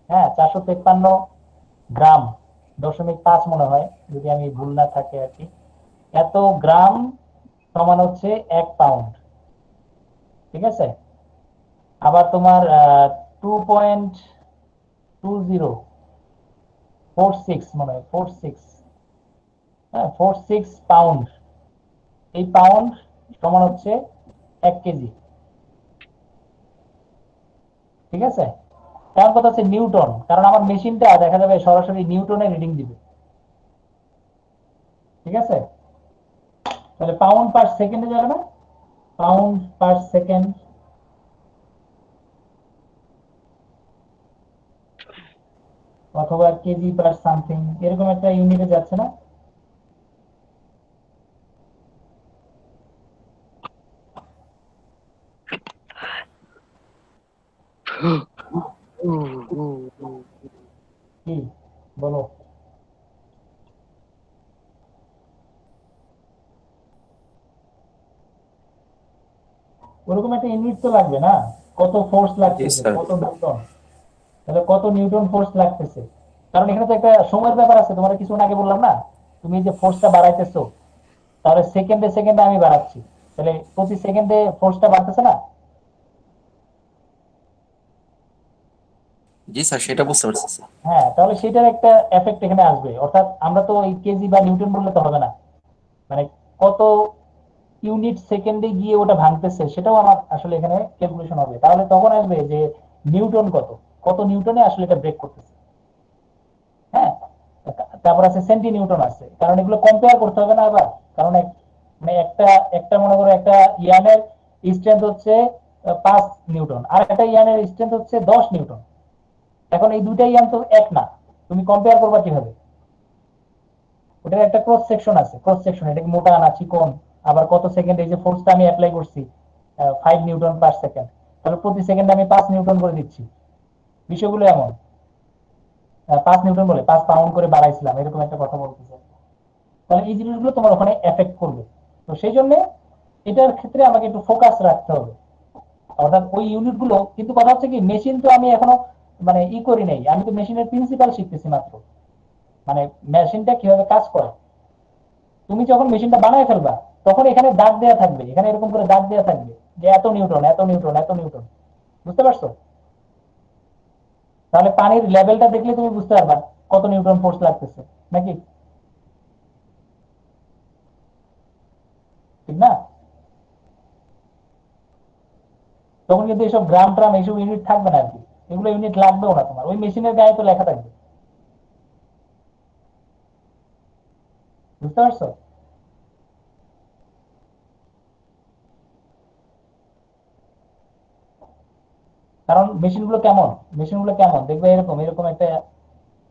হ্যাঁ 453 গ্রাম, 0.5 মনে হয় যদি আমি ভুল না থাকে আর কি, এত গ্রাম সমান হচ্ছে 1 পাউন্ড, ঠিক আছে? আবার তোমার 2.2046 মনে হয় 46, হ্যাঁ 46 পাউন্ড, এই পাউন্ড সমান হচ্ছে 1 কেজি, ঠিক আছে? কারণ কথা হচ্ছে নিউটন, কারণ আমার মেশিনটা দেখা যাবে সরাসরি নিউটনে রিডিং দিবে, ঠিক আছে? তাহলে পাউন্ড পার সেকেন্ডে যাবে না, পাউন্ড পার সেকেন্ড, অথবা কেজি পার সামথিং, এরকম একটা ইউনিটে যাচ্ছে না? কি বলো? ওরকম একটা ইউনিট তো লাগবে না, কত ফোর্স জি লাগতেছে, স্যার। কত নিউটন, তাহলে কত নিউটন ফোর্স লাগতেছে। কারণ এখানে তো একটা সময়ের ব্যাপার আছে, তোমার কিছুক্ষণ আগে বললাম না, তুমি যে ফোর্সটা বাড়াইতেছো, তাহলে সেকেন্ডে সেকেন্ডে আমি বাড়াচ্ছি, তাহলে প্রতি সেকেন্ডে ফোর্সটা বাড়তেছে না? জি স্যার, সেটা বুঝতে পারছি স্যার। হ্যাঁ, তাহলে সেটার একটা এফেক্ট এখানে আসবে। অর্থাৎ আমরা তো এই কেজি বা নিউটন বললে তো হবে না, মানে কত ইউনিট সেকেন্ডে গিয়ে ওটা ভাঙতেছে সেটাও আমার আসলে এখানে ক্যালকুলেশন হবে। তাহলে তখন আসবে যে নিউটন কত, কত নিউটনে আসলে এটা ব্রেক করতেছে। হ্যাঁ, তারপর আছে সেন্টি নিউটন আছে, কারণ এগুলো কম্পেয়ার করতে হবে না আবার। কারণ মানে একটা একটা মনে করো একটা ইয়ানের স্ট্রেংথ হচ্ছে 5 নিউটন, আর একটা ইয়ানের স্ট্রেংথ হচ্ছে 10 নিউটন। এখন এই দুইটা ইয়ান তো এক না, তুমি কম্পেয়ার করবা কিভাবে? ওটার একটা ক্রস সেকশন আছে, ক্রস সেকশন, এটা কি মোটা না চিকন, আবার কত সেকেন্ড এই যে ফোর্সটা আমি অ্যাপ্লাই করছি 5 নিউটন/সেকেন্ড, তাহলে প্রতি সেকেন্ডে আমি 5 নিউটন করে দিচ্ছি। বিষয়গুলো এমন, 5 নিউটন বলে 5 পাউন্ড করে বাড়াইছিলাম, এরকম একটা কথা বলতেছে। তাহলে এই জিনিসগুলো তোমার ওখানে এফেক্ট করবে। তো সেই জন্য এটার ক্ষেত্রে আমাকে একটু ফোকাস রাখতে হবে। অর্থাৎ ওই ইউনিট গুলো, কিন্তু কথা হচ্ছে কি, মেশিন তো আমি এখনো মানে করি নাই, আমি তো মেশিনের প্রিন্সিপাল শিখতেছি মাত্র, মানে মেশিনটা কিভাবে কাজ করে। তুমি যখন মেশিনটা বানায় ফেলবা, তখন এখানে দাগ দেওয়া থাকবে, এখানে এরকম করে দাগ দেওয়া থাকবে যে এত নিউটন, এত নিউটন, এত নিউটন। বুঝতে পারছো? তাহলে পানির লেভেলটা দেখলে তুমি বুঝতে পারবা কত নিউটন ফোর্স লাগতেছে, নাকি? ঠিক না? তখন কিন্তু এইসব গ্রাম ট্রাম এইসব ইউনিট থাকবে না আর কি, এগুলো ইউনিট লাগবেও না, তোমার ওই মেশিনের গায়ে তো লেখা থাকবে। বুঝতে পারছো? কারণ মেশিনগুলো কেমন দেখবে, এরকম এরকম একটা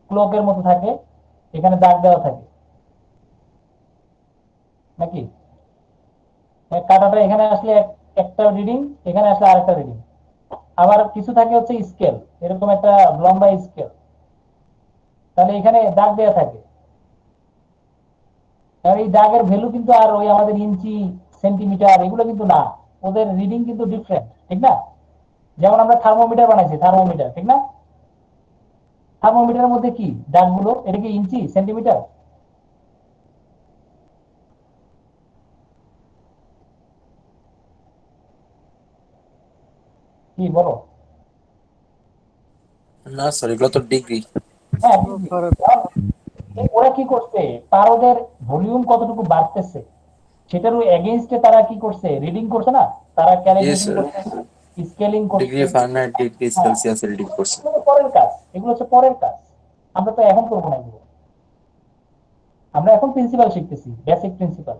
ক্লকের মতো থাকে, এখানে দাগ দেওয়া থাকে, নাকি? কাটাটা এখানে আসলে একটা রিডিং, এখানে আসলে আরেকটা রিডিং। আবার কিছু থাকে হচ্ছে স্কেল, এরকম একটা লম্বা স্কেল, তাহলে এখানে দাগ দেওয়া থাকে। আর এই দাগের ভ্যালু কিন্তু আর ওই আমাদের ইঞ্চি সেন্টিমিটার এগুলো কিন্তু না, ওদের রিডিং কিন্তু ডিফারেন্ট, ঠিক না? যেমন আমরা থার্মোমিটার বানাইছি, থার্মোমিটার, ঠিক না? থার্মোমিটারের মধ্যে কি দাগগুলো, এটা কি ইঞ্চি সেন্টিমিটার? কি বলো? না স্যার, এগুলো তো ডিগ্রি। হ্যাঁ, ডিগ্রি। ওরা কি করছে, পারদের ভলিউম কতটুকু বাড়তেছে সেটারও এগেইনস্টে তারা কি করছে, রিডিং করছে না, তারা জি ক্যালিব্রেশন স্যার, করছে, স্কেলিং ডিগ্রি করছে। ফারেনহাইট, ডিগ্রি হ্যাঁ, সেলসিয়াস রিডিং করছে। এগুলো তো পরের কাজ, এগুলো হচ্ছে পরের কাজ, আমরা তো এখন করবো না এগুলো। আমরা এখন প্রিন্সিপাল শিখতেছি, বেসিক প্রিন্সিপাল।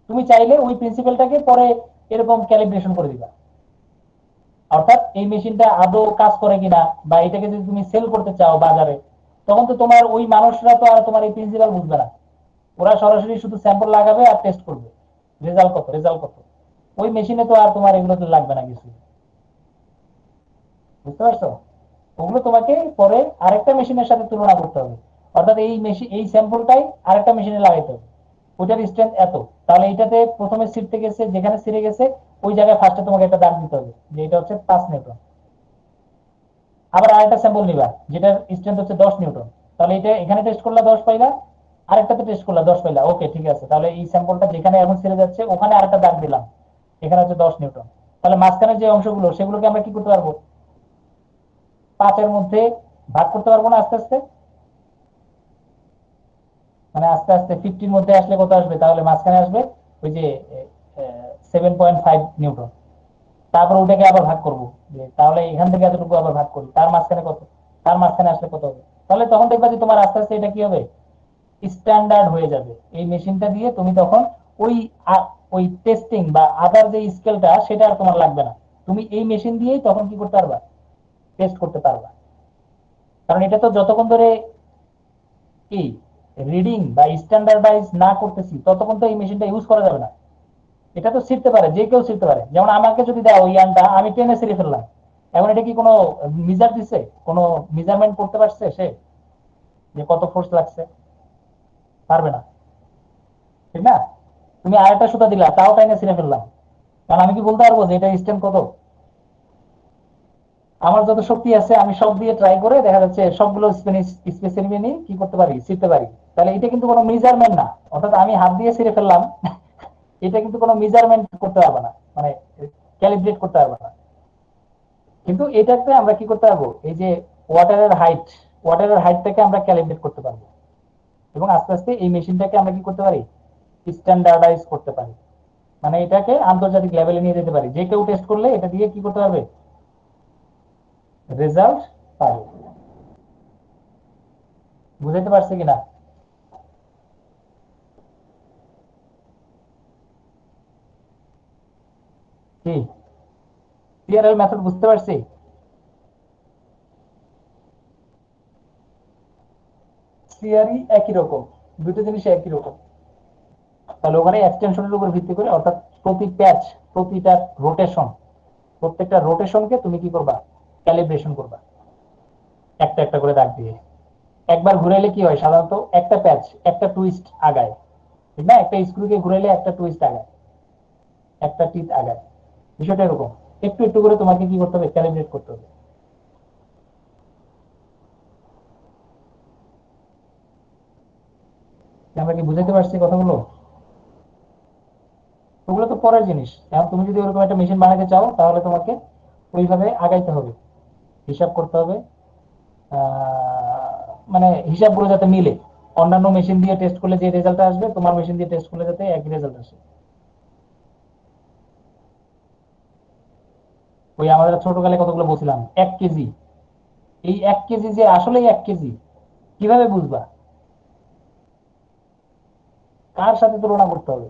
তুমি চাইলে ওই প্রিন্সিপালটাকে পরে এরকম ক্যালিব্রেশন করে দিবা। অর্থাৎ এই মেশিনটা আদৌ কাজ করে কিনা, বা এটাকে যদি তুমি সেল করতে চাও বাজারে, তখন তো তোমার ওই মানুষরা তো আর তোমার এই প্রিন্সিপাল বুঝবে না, ওরা সরাসরি শুধু স্যাম্পল লাগাবে আর টেস্ট করবে, রেজাল্ট কত, রেজাল্ট কত। ওই মেশিনে তো আর তোমার এগুলো তো লাগবে না কিছু। বুঝতে পারছো? ওগুলো তোমাকে পরে আরেকটা মেশিনের সাথে তুলনা করতে হবে। অর্থাৎ এই মেশিন, এই স্যাম্পলটাই আরেকটা মেশিনে লাগাইতে হবে, ওইটার স্ট্রেংথ এত, তাহলে এটাতে প্রথমে ছিঁড়তে গেছে, যেখানে ছিঁড়ে গেছে ওই জায়গায় ফার্স্টে তোমাকে একটা দাগ দিতে হবে যে এটা হচ্ছে 5 নিউটন। আবার আরেকটা স্যাম্পল নিবা যেটার স্ট্রেংথ হচ্ছে 10 নিউটন, তাহলে এটা এখানে টেস্ট করলা 10 পাইলা, আরেকটাতে টেস্ট করলা 10 পাইলা, ওকে ঠিক আছে, তাহলে এই স্যাম্পলটা যেখানে এখন ছেড়ে যাচ্ছে ওখানে আরেকটা দাগ দিলাম, এখানে হচ্ছে 10 নিউটন। তাহলে মাঝখানে যে অংশগুলো সেগুলোকে আমরা কি করতে পারবো, 5-এর মধ্যে ভাগ করতে পারবো না আস্তে আস্তে, মানে আস্তে আস্তে 50-র মধ্যে আসলে কত আসবে, তাহলে মাঝখানে আসবে ওই যে 7.5 নিউটন। তারপর ওটাকে আবার ভাগ করবো, যে তাহলে এখান থেকে এতটুকু আবার ভাগ করি, তার মাঝখানে কত, তার মাঝখানে আসলে কত হবে। তাহলে তখন দেখবা যে তোমার আস্তে আস্তে এটা কি হবে, স্ট্যান্ডার্ড হয়ে যাবে। এই মেশিনটা দিয়ে তুমি তখন ওই ওই টেস্টিং বা আদার যে স্কেলটা সেটা আর তোমার লাগবে না, তুমি এই মেশিন দিয়েই তখন কি করতে পারবা, টেস্ট করতে পারবা। কারণ এটা তো যতক্ষণ ধরে কি রিডিং বা স্ট্যান্ডার্ডাইজ না করতেছি ততক্ষণ তো এই মেশিনটা ইউজ করা যাবে না। এটা তো শিখতে পারে, যে কেউ শিখতে পারে, যেমন আমাকে যদি দাও ওই ইয়ানটা, আমি টেনে ছিঁড়ে ফেললাম, এখন এটা কি কোনো মেজার দিছে, কোনো মেজারমেন্ট করতে পারছে সে যে কত ফোর্স লাগছে? পারবে না, ঠিক না? তুমি আরেকটা সুতা দিলা, তাও টাইনে ছিঁড়ে ফেললাম, কারণ আমি কি বলতে পারবো যে এটা স্ট্রেন কত? আমার যত শক্তি আছে আমি সব দিয়ে ট্রাই করে দেখা যাচ্ছে সবগুলো স্পেসিফিকলি কি করতে পারি, ছিঁড়তে পারি। তাহলে এটা কিন্তু কোনো মেজারমেন্ট না, অর্থাৎ আমি হাত দিয়ে ছিঁড়ে ফেললাম এটা কিন্তু কোনো মেজারমেন্ট করতে পারবে না, মানে ক্যালিব্রেট করতে পারবে না। কিন্তু এটাতে আমরা কি করতে পারবো, এই যে ওয়াটারের হাইটটাকে আমরা ক্যালিব্রেট করতে পারবো, এবং আস্তে আস্তে এই মেশিনটাকে আমরা কি করতে পারি, স্ট্যান্ডার্ডাইজ করতে পারি, মানে এটাকে আন্তর্জাতিক লেভেলে নিয়ে যেতে পারি। যে কেউ টেস্ট করলে এটা দিয়ে কি করতে পারবে, রেজাল্ট পাবে। বুঝাইতে পারছে কিনা? কি সিআরএল মেথড বুঝতে পারছি? সিআরই একই রকম, দুটো জিনিস একই রকম। তাহলে ওখানে এক্সটেনশনের উপর ভিত্তি করে, অর্থাৎ প্রতি প্যাচ, প্রতিটা রোটেশন, প্রত্যেকটা রোটেশনকে তুমি কি করবা, ক্যালিব্রেশন করবা একটা একটা করে দাগ দিয়ে। একবার ঘুরাইলে কি হয়, সাধারণত একটা প্যাচ একটা টুইস্ট আগায়, ঠিক না? একটা স্ক্রুকে ঘুরাইলে একটা টুইস্ট আগায়, একটা টিথ আগায়। বিষয়টা এরকম, একটু একটু করে তোমাকে কি করতে হবে, ক্যালিব্রেট করতে হবে। আমরা কি বুঝাতে পারছি কথাগুলো? ওগুলো তো পরের জিনিস। এখন তুমি যদি ওরকম একটা মেশিন বানাতে চাও তাহলে তোমাকে ওইভাবে আগাইতে হবে, হিসাব করতে হবে, মানে হিসাবগুলো যাতে মিলে, অন্যান্য মেশিন দিয়ে টেস্ট করলে যে রেজাল্ট আসবে তোমার মেশিন দিয়ে টেস্ট করলে যাতে একই রেজাল্ট আসে। ওই আমাদের ছোটকালে কতগুলো বলছিলাম 1 কেজি, এই 1 কেজি যে আসলেই 1 কেজি কিভাবে বুঝবা, কার সাথে তুলনা করতে হবে?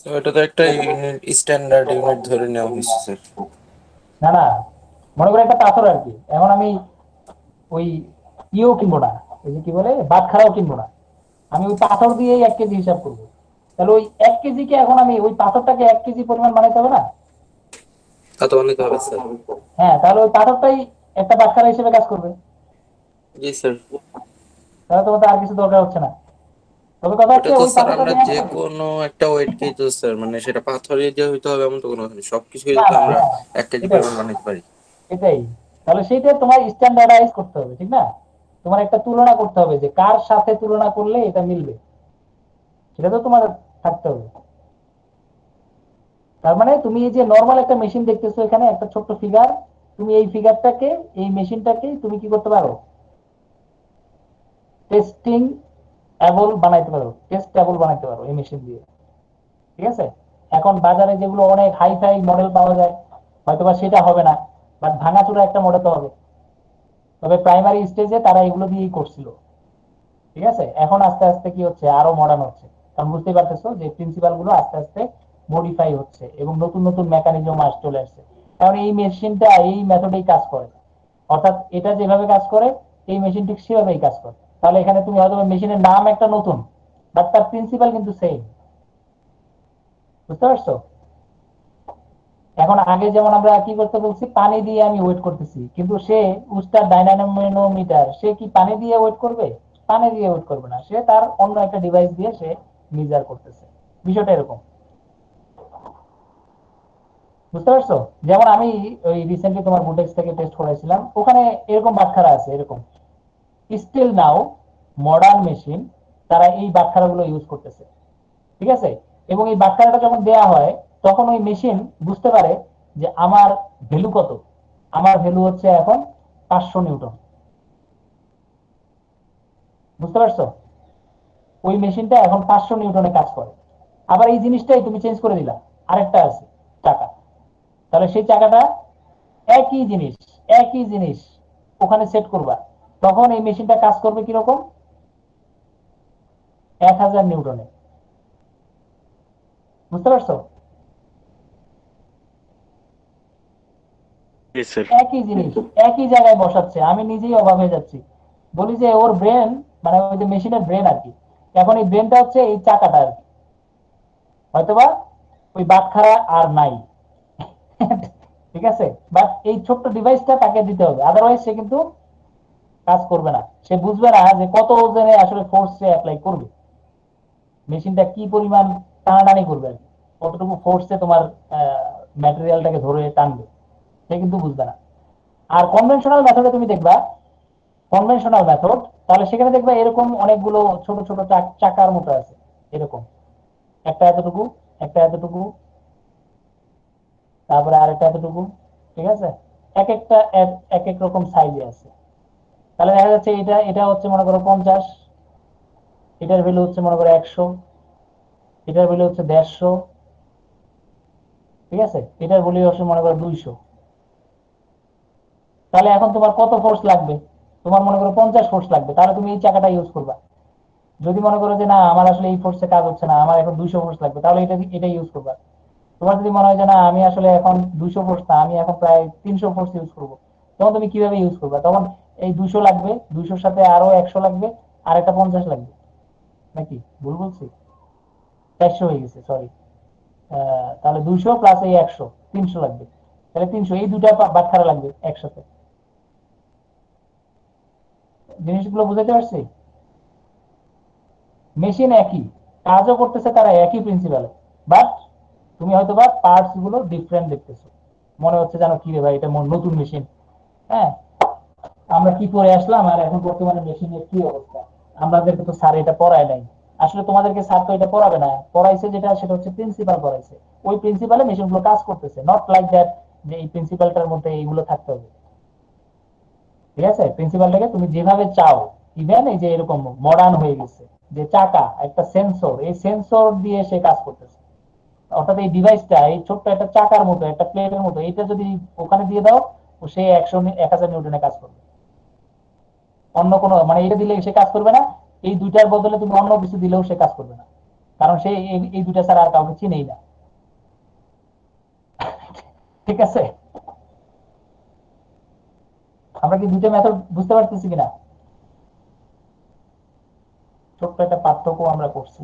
তো এটা তো একটা ইউনিট, স্ট্যান্ডার্ড ইউনিট ধরে নেওয়া হয়েছে স্যার। না না, মনে করে একটা পাথর আর কি, এখন আমি ওই ইয়েও কিনবো না, ওই যে কি বলে বাটখারাও কিনবো না, আমি ওই পাথর দিয়েই 1 কেজি হিসাব করবো। তাহলে ওই 1 কেজি কে এখন আমি ওই পাথরটাকে 1 কেজি পরিমাণ বানাইতে হবে না? তা তো অনেক হবে স্যার। হ্যাঁ, তাহলে ওই পাথরটাই একটা বাটখারা হিসেবে কাজ করবে। জি স্যার। তাহলে তোমার তো আর কিছু দরকার হচ্ছে না। তবে কথা ওটা হচ্ছে তো ওই স্যার পাথরটা আমরা নিয়ে যে আসতে হবে। কোনো একটা ওয়েটকেই তো স্যার, মানে সেটা পাথরে দিয়ে হইতে হবে এমন তো কোনো কথা নেই, সবকিছুই না তো না, আমরা হ্যাঁ, 1 কেজি এটাই পরিমাণ বানাইতে পারি। এটাই। তাহলে সেইটা তোমার স্ট্যান্ডার্ডাইজ করতে হবে, ঠিক না? তোমার একটা তুলনা করতে হবে যে কার সাথে তুলনা করলে এটা মিলবে, সেটা তো তোমার থাকতে হবে। তার মানে তুমি এই যে নর্মাল একটা মেশিন দেখতেছো, এখানে একটা ছোট্ট ফিগার, তুমি এই ফিগারটাকে, এই মেশিনটাকে তুমি কি করতে পারো, টেস্টিং এবল বানাইতে পারো, টেস্ট এবল বানাইতে পারো এই মেশিন দিয়ে, ঠিক আছে? এখন বাজারে যেগুলো অনেক হাই ফাই মডেল পাওয়া যায়, হয়তোবা সেটা হবে না, বাট ভাঙাচোরা একটা মডেল তো হবে। তবে প্রাইমারি স্টেজে তারা এগুলো দিয়েই করছিল, ঠিক আছে? এখন আস্তে আস্তে কি হচ্ছে, আরো মডার্ন হচ্ছে, কারণ বুঝতেই পারতেছো যে প্রিন্সিপাল গুলো আস্তে আস্তে মডিফাই হচ্ছে এবং নতুন নতুন মেকানিজম চলে আসছে। কারণ এই মেশিনটা এই মেথডেই কাজ করে, অর্থাৎ এটা যেভাবে কাজ করে এই মেশিন ঠিক সেভাবেই কাজ করে। তাহলে এখানে তুমি হয়তো মেশিনের নাম একটা নতুন, বাট তার প্রিন্সিপাল কিন্তু সেম। বুঝতে পারছো? এখন আগে যেমন আমরা কি করতে বলছি, পানি দিয়ে আমি ওয়েট করতেছি, কিন্তু সে উস্টার ডাইনামোমিটার, সে কি পানি দিয়ে ওয়েট করবে? পানি দিয়ে ওয়েট করবে না, সে তার অন্য একটা ডিভাইস দিয়ে সে মেজার করতেছে। বিষয়টা এরকম, বুঝতে পারছো? যেমন আমি ওই রিসেন্টলি তোমার বুটেক্স থেকে টেস্ট করাইছিলাম, ওখানে এরকম বাটখারা আছে, এরকম স্টিল নাও মডার্ন মেশিন তারা এই বাটখারাগুলো ইউজ করতেছে, ঠিক আছে? এবং এই বাটখারাটা যখন দেয়া হয় তখন ওই মেশিন বুঝতে পারে যে আমার ভ্যালু কত। আমার ভ্যালু হচ্ছে এখন 500 নিউটন। বুঝতে পারছো? ওই মেশিনটা এখন 500 নিউটনে কাজ করে। আবার এই জিনিসটাই তুমি চেঞ্জ করে দিলা, আরেকটা আছে চাকা, তাহলে সেই চাকাটা একই জিনিস, একই জিনিস ওখানে সেট করবা, তখন এই মেশিনটা কাজ করবে কিরকম, 1000 নিউটনে। বুঝতে পারছো? জি স্যার। একই জিনিস একই জায়গায় বসাচ্ছে, আমি নিজেই অবাক হয়ে যাচ্ছি। বলি যে ওর ব্রেন মানে ওই যে মেশিনের ব্রেন আর কি। এখন এই ব্রেনটা হচ্ছে এই চাকাটা আর কি, হয়তোবা ওই বাটখারা আর নাই। ঠিক আছে, বাট এই ছোট্ট ডিভাইসটা তাকে দিতে হবে, আদারওয়াইজ সে কিন্তু কাজ করবে না। সে বুঝবে না যে কত ওজনে আসলে ফোর্স সে অ্যাপ্লাই করবে, মেশিনটা কি পরিমাণ টানাটানি করবে আর কি, কতটুকু ফোর্সে তোমার ম্যাটেরিয়ালটাকে ধরে টানবে, সে কিন্তু বুঝবে না। আর কনভেনশনাল মেথডে তুমি দেখবা, কনভেনশনাল মেথড, তাহলে সেখানে দেখবা এরকম অনেকগুলো ছোট ছোট চাকার মতো আছে, এরকম একটা এতটুকু, একটা এতটুকু, তারপরে আরেকটা এতটুকু। ঠিক আছে, এক একটা এক এক রকম সাইজে আছে। তাহলে দেখা যাচ্ছে এটা এটা হচ্ছে মনে করো 50, এটার ভ্যালু হচ্ছে মনে করো 100, এটার ভ্যালু হচ্ছে 150, ঠিক আছে, এটার ভ্যালু হচ্ছে মনে করো 200। তাহলে এখন তোমার কত ফোর্স লাগবে? তোমার মনে করো 50 ফোর্স লাগবে, তাহলে তুমি এই চাকাটা ইউজ করবা। যদি মনে করো যে না আমার আসলে এই ফোর্সে কাজ হচ্ছে না, আমার এখন 200 ফোর্স লাগবে, তাহলে এটা ইউজ করবা। তোমার যদি মনে হয় যে না আমি আসলে এখন 200 ফোর্স না, আমি এখন প্রায় 300 ফোর্স ইউজ করবো, তখন তুমি কিভাবে ইউজ করবা? তখন এই 200 লাগবে, 200 সাথে আরো 100 লাগবে, আর একটা 50 লাগবে। নাকি ভুল বলছি? 400 হয়ে গেছে, সরি। তাহলে 200 প্লাস এই 100, 300 লাগবে। তাহলে 300, এই দুটা বাটখারা লাগবে একসাথে। জিনিসগুলো বুঝাতে পারছি? মেশিন একই, কাজও করতেছে তারা একই প্রিন্সিপালে, বাট তুমি হয়তো বা পার্টস গুলো ডিফারেন্ট দেখতেছো, মনে হচ্ছে জানো কি রে ভাই এটা নতুন মেশিন। হ্যাঁ, আমরা কি করে আসলাম আর এখন বর্তমানে মেশিনের কি অবস্থা, আমাদেরকে তো স্যার এটা পড়ায় নাই। আসলে তোমাদেরকে স্যার তো এটা পড়াবে না, পড়াইছে যেটা সেটা হচ্ছে প্রিন্সিপাল পড়াইছে, ওই প্রিন্সিপালে মেশিন গুলো কাজ করতেছে, নট লাইক দ্যাট যে এই প্রিন্সিপালটার মধ্যে এইগুলো থাকতে হবে। ঠিক আছে, প্রিন্সিপালটাকে তুমি যেভাবে চাও, ইভেন এই যে এরকম মডার্ন হয়ে গেছে যে চাকা একটা সেন্সর, এই সেন্সর দিয়ে সে কাজ করতেছে। অর্থাৎ এই ডিভাইসটা এই ছোট্ট একটা চাকার মতো, একটা প্লেটের মতো, এটা যদি ওখানে দিয়ে দাও, ও সে 1000 নিউটনে কাজ করবে। অন্য কোনো মানে এটা দিলে সে কাজ করবে না, এই দুইটার বদলে তুমি অন্য কিছু দিলেও সে কাজ করবে না, কারণ সে এই দুইটা ছাড়া আর কাউকে চিনেই না। ঠিক আছে, আমরা কি দুইটা মেথড বুঝতে পারতেছি কিনা? ছোট্ট একটা পার্থক্য আমরা করছি।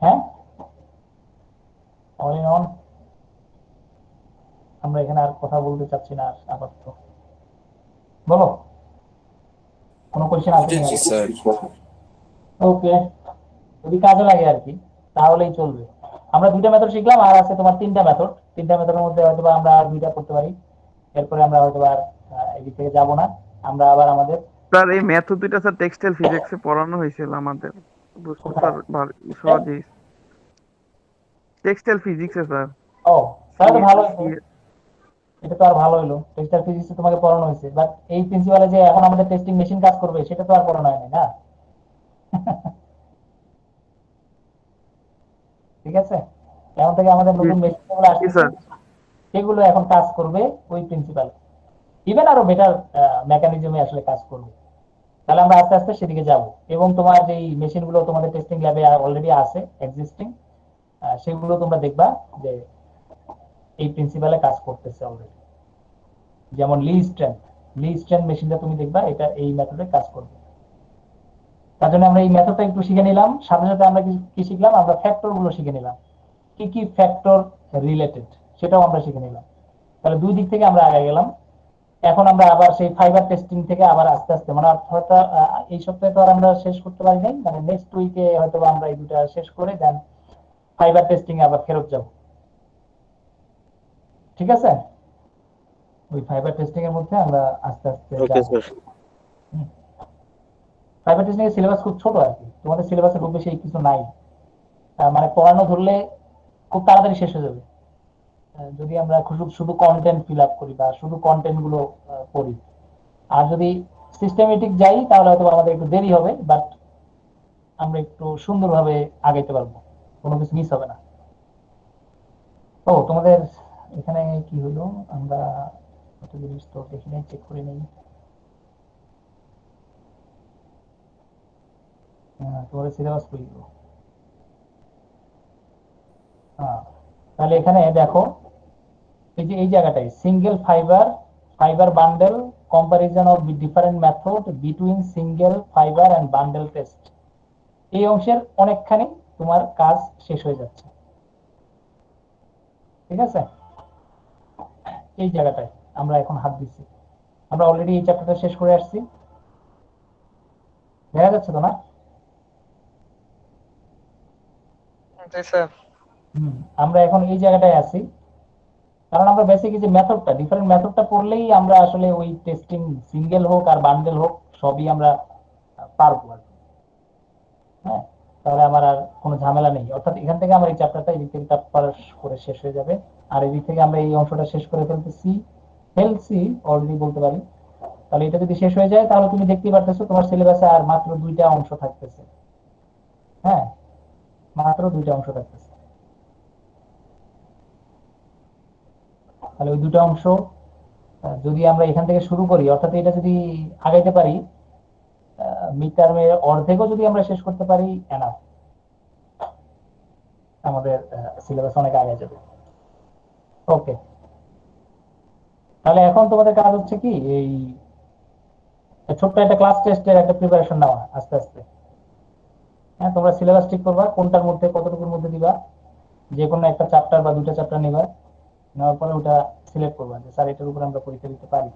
হ্যাঁ, অল ইন অল আমরা এখানে আর কথা বলতে চাচ্ছি না আর আপাতত। বলো, কোনো কোয়েশ্চেন আছে কিনা? বুঝেছি স্যার। ওকে, যদি কাজে লাগে আর কি, তাহলেই চলবে। আমরা দুইটা মেথড শিখলাম, আর আছে তোমার তিনটা মেথড। তিনটা মেথডের মধ্যে হয়তো আমরা আর দুইটা করতে পারি, এরপরে আমরা হয়তো আর এদিক থেকে যাবো না, আমরা আবার আমাদের স্যার এই মেথড দুইটা স্যার টেক্সটাইল ফিজিক্সে পড়ানো হয়েছিল আমাদের, বুঝতে কোথায়? স্যার সহজেই। টেক্সটাইল ফিজিক্সে স্যার। ও, তাহলে তো ভালো হয়েছে, সি- এটা তো আর ভালো হলো, টেক্সটাইল ফিজিক্সে তোমাকে পড়ানো হয়েছে, বাট এই প্রিন্সিপালে যে এখন আমাদের টেস্টিং মেশিন কাজ করবে সেটা তো আর পড়ানো হয়নি না। ঠিক আছে, এখন থেকে আমাদের জি নতুন মেশিন গুলো জি আসতেছে, স্যার। সেগুলো এখন কাজ করবে ওই প্রিন্সিপাল, ইভেন আরো বেটার মেকানিজমে আসলে কাজ করবে। তাহলে আমরা আস্তে আস্তে সেদিকে যাব, এবং তোমার যে মেশিন গুলো তোমাদের টেস্টিং ল্যাবে অলরেডি আছে এক্সিস্টিং, সেগুলো তোমরা দেখবা যে এই প্রিন্সিপালে কাজ করতেছে অলরেডি। যেমন লি স্ট্রেন্থ মেশিনটা তুমি দেখবা এটা এই মেথডে কাজ করবে। তার জন্য আমরা এই মেথডটা একটু শিখে নিলাম, সাথে সাথে আমরা কি শিখলাম, আমরা ফ্যাক্টর গুলো শিখে নিলাম, কি কি ফ্যাক্টর রিলেটেড সেটাও আমরা শিখে নিলাম। তাহলে দুই দিক থেকে আমরা আগে গেলাম। এখন আমরা আবার সেই ফাইবার টেস্টিং থেকে আবার আস্তে আস্তে, মানে হয়তো এই সপ্তাহে তো আর আমরা শেষ করতে পারি নাই, মানে নেক্সট উইকে হয়তো আমরা এই দুটা শেষ করে দেন ফাইবার টেস্টিং এ আবার ফেরত যাব। ঠিক আছে, ওই ফাইবার টেস্টিং এর মধ্যে আমরা আস্তে আস্তে ওকে যাব। স্যার। ফাইবার টেস্টিং এর সিলেবাস খুব ছোট আর কি, তোমাদের সিলেবাসে খুব বেশি কিছু নাই, মানে পড়ানো ধরলে খুব তাড়াতাড়ি শেষ হয়ে যাবে। যদি আমরা শুধু শুধু কন্টেন্ট ফিল আপ করি বা শুধু কন্টেন্ট গুলো পড়ি, আর যদি সিস্টেমেটিক যাই তাহলে হয়তো আমাদের একটু দেরি হবে, বাট আমরা একটু সুন্দরভাবে আগাইতে পারবো, কোনো কিছু মিস হবে না। ও তোমাদের এখানে কি হলো, আমরা একটা জিনিস তো দেখি নাই, চেক করে নেই। তোমাদের সিলেবাস কই গেল? হ্যাঁ, তাহলে এখানে দেখো, এই যে এই জায়গাটায় single fibre, fibre bundle comparison of different method between single fibre and bundle test. এই অংশের অনেকখানি তোমার কাজ শেষ হয়ে যাচ্ছে, ঠিক আছে? এই জায়গাটায় আমরা এখন হাত দিচ্ছি। আমরা অলরেডি এই চ্যাপ্টারটা শেষ করে আসছি, দেখা যাচ্ছে তো না? জি স্যার। আমরা এখন এই জায়গাটায় আছি, কারণ আমরা বেসিক যে মেথডটা ডিফারেন্ট মেথডটা পড়লেই আমরা আসলে ওই টেস্টিং সিঙ্গেল হোক আর বান্ডেল হোক সবই আমরা পারবো আর কি। হ্যাঁ, তাহলে আমার আর কোনো ঝামেলা নেই। অর্থাৎ এখান থেকে আমার এই চ্যাপ্টারটা এদিক থেকে করে শেষ হয়ে যাবে, আর এদিক থেকে আমরা এই অংশটা শেষ করে ফেলছি অলরেডি বলতে পারি। তাহলে এটা যদি শেষ হয়ে যায় তাহলে তুমি দেখতেই পারতেছো তোমার সিলেবাসে আর মাত্র 2টা অংশ থাকতেছে। হ্যাঁ, মাত্র 2টা অংশ থাকতেছে। তাহলে ওই 2টা অংশ যদি আমরা এখান থেকে শুরু করি, অর্থাৎ এটা যদি আগাইতে পারি, মিড টার্মের অর্ধেকও যদি আমরা শেষ করতে পারি, এনাফ, আমাদের সিলেবাস অনেক আগে যাবে। ওকে, তাহলে এখন তোমাদের কাজ হচ্ছে কি, এই ছোট্ট একটা ক্লাস টেস্টের একটা প্রিপারেশন নেওয়া আস্তে আস্তে। হ্যাঁ, তোমরা সিলেবাস ঠিক করবা কোনটার মধ্যে কতটুকুর মধ্যে দিবা, যে কোনো একটা চ্যাপ্টার বা 2টা চ্যাপ্টার নিবা, নেওয়ার পরে ওটা সিলেক্ট করবা যে স্যার এটার উপর আমরা পরীক্ষা দিতে পারি।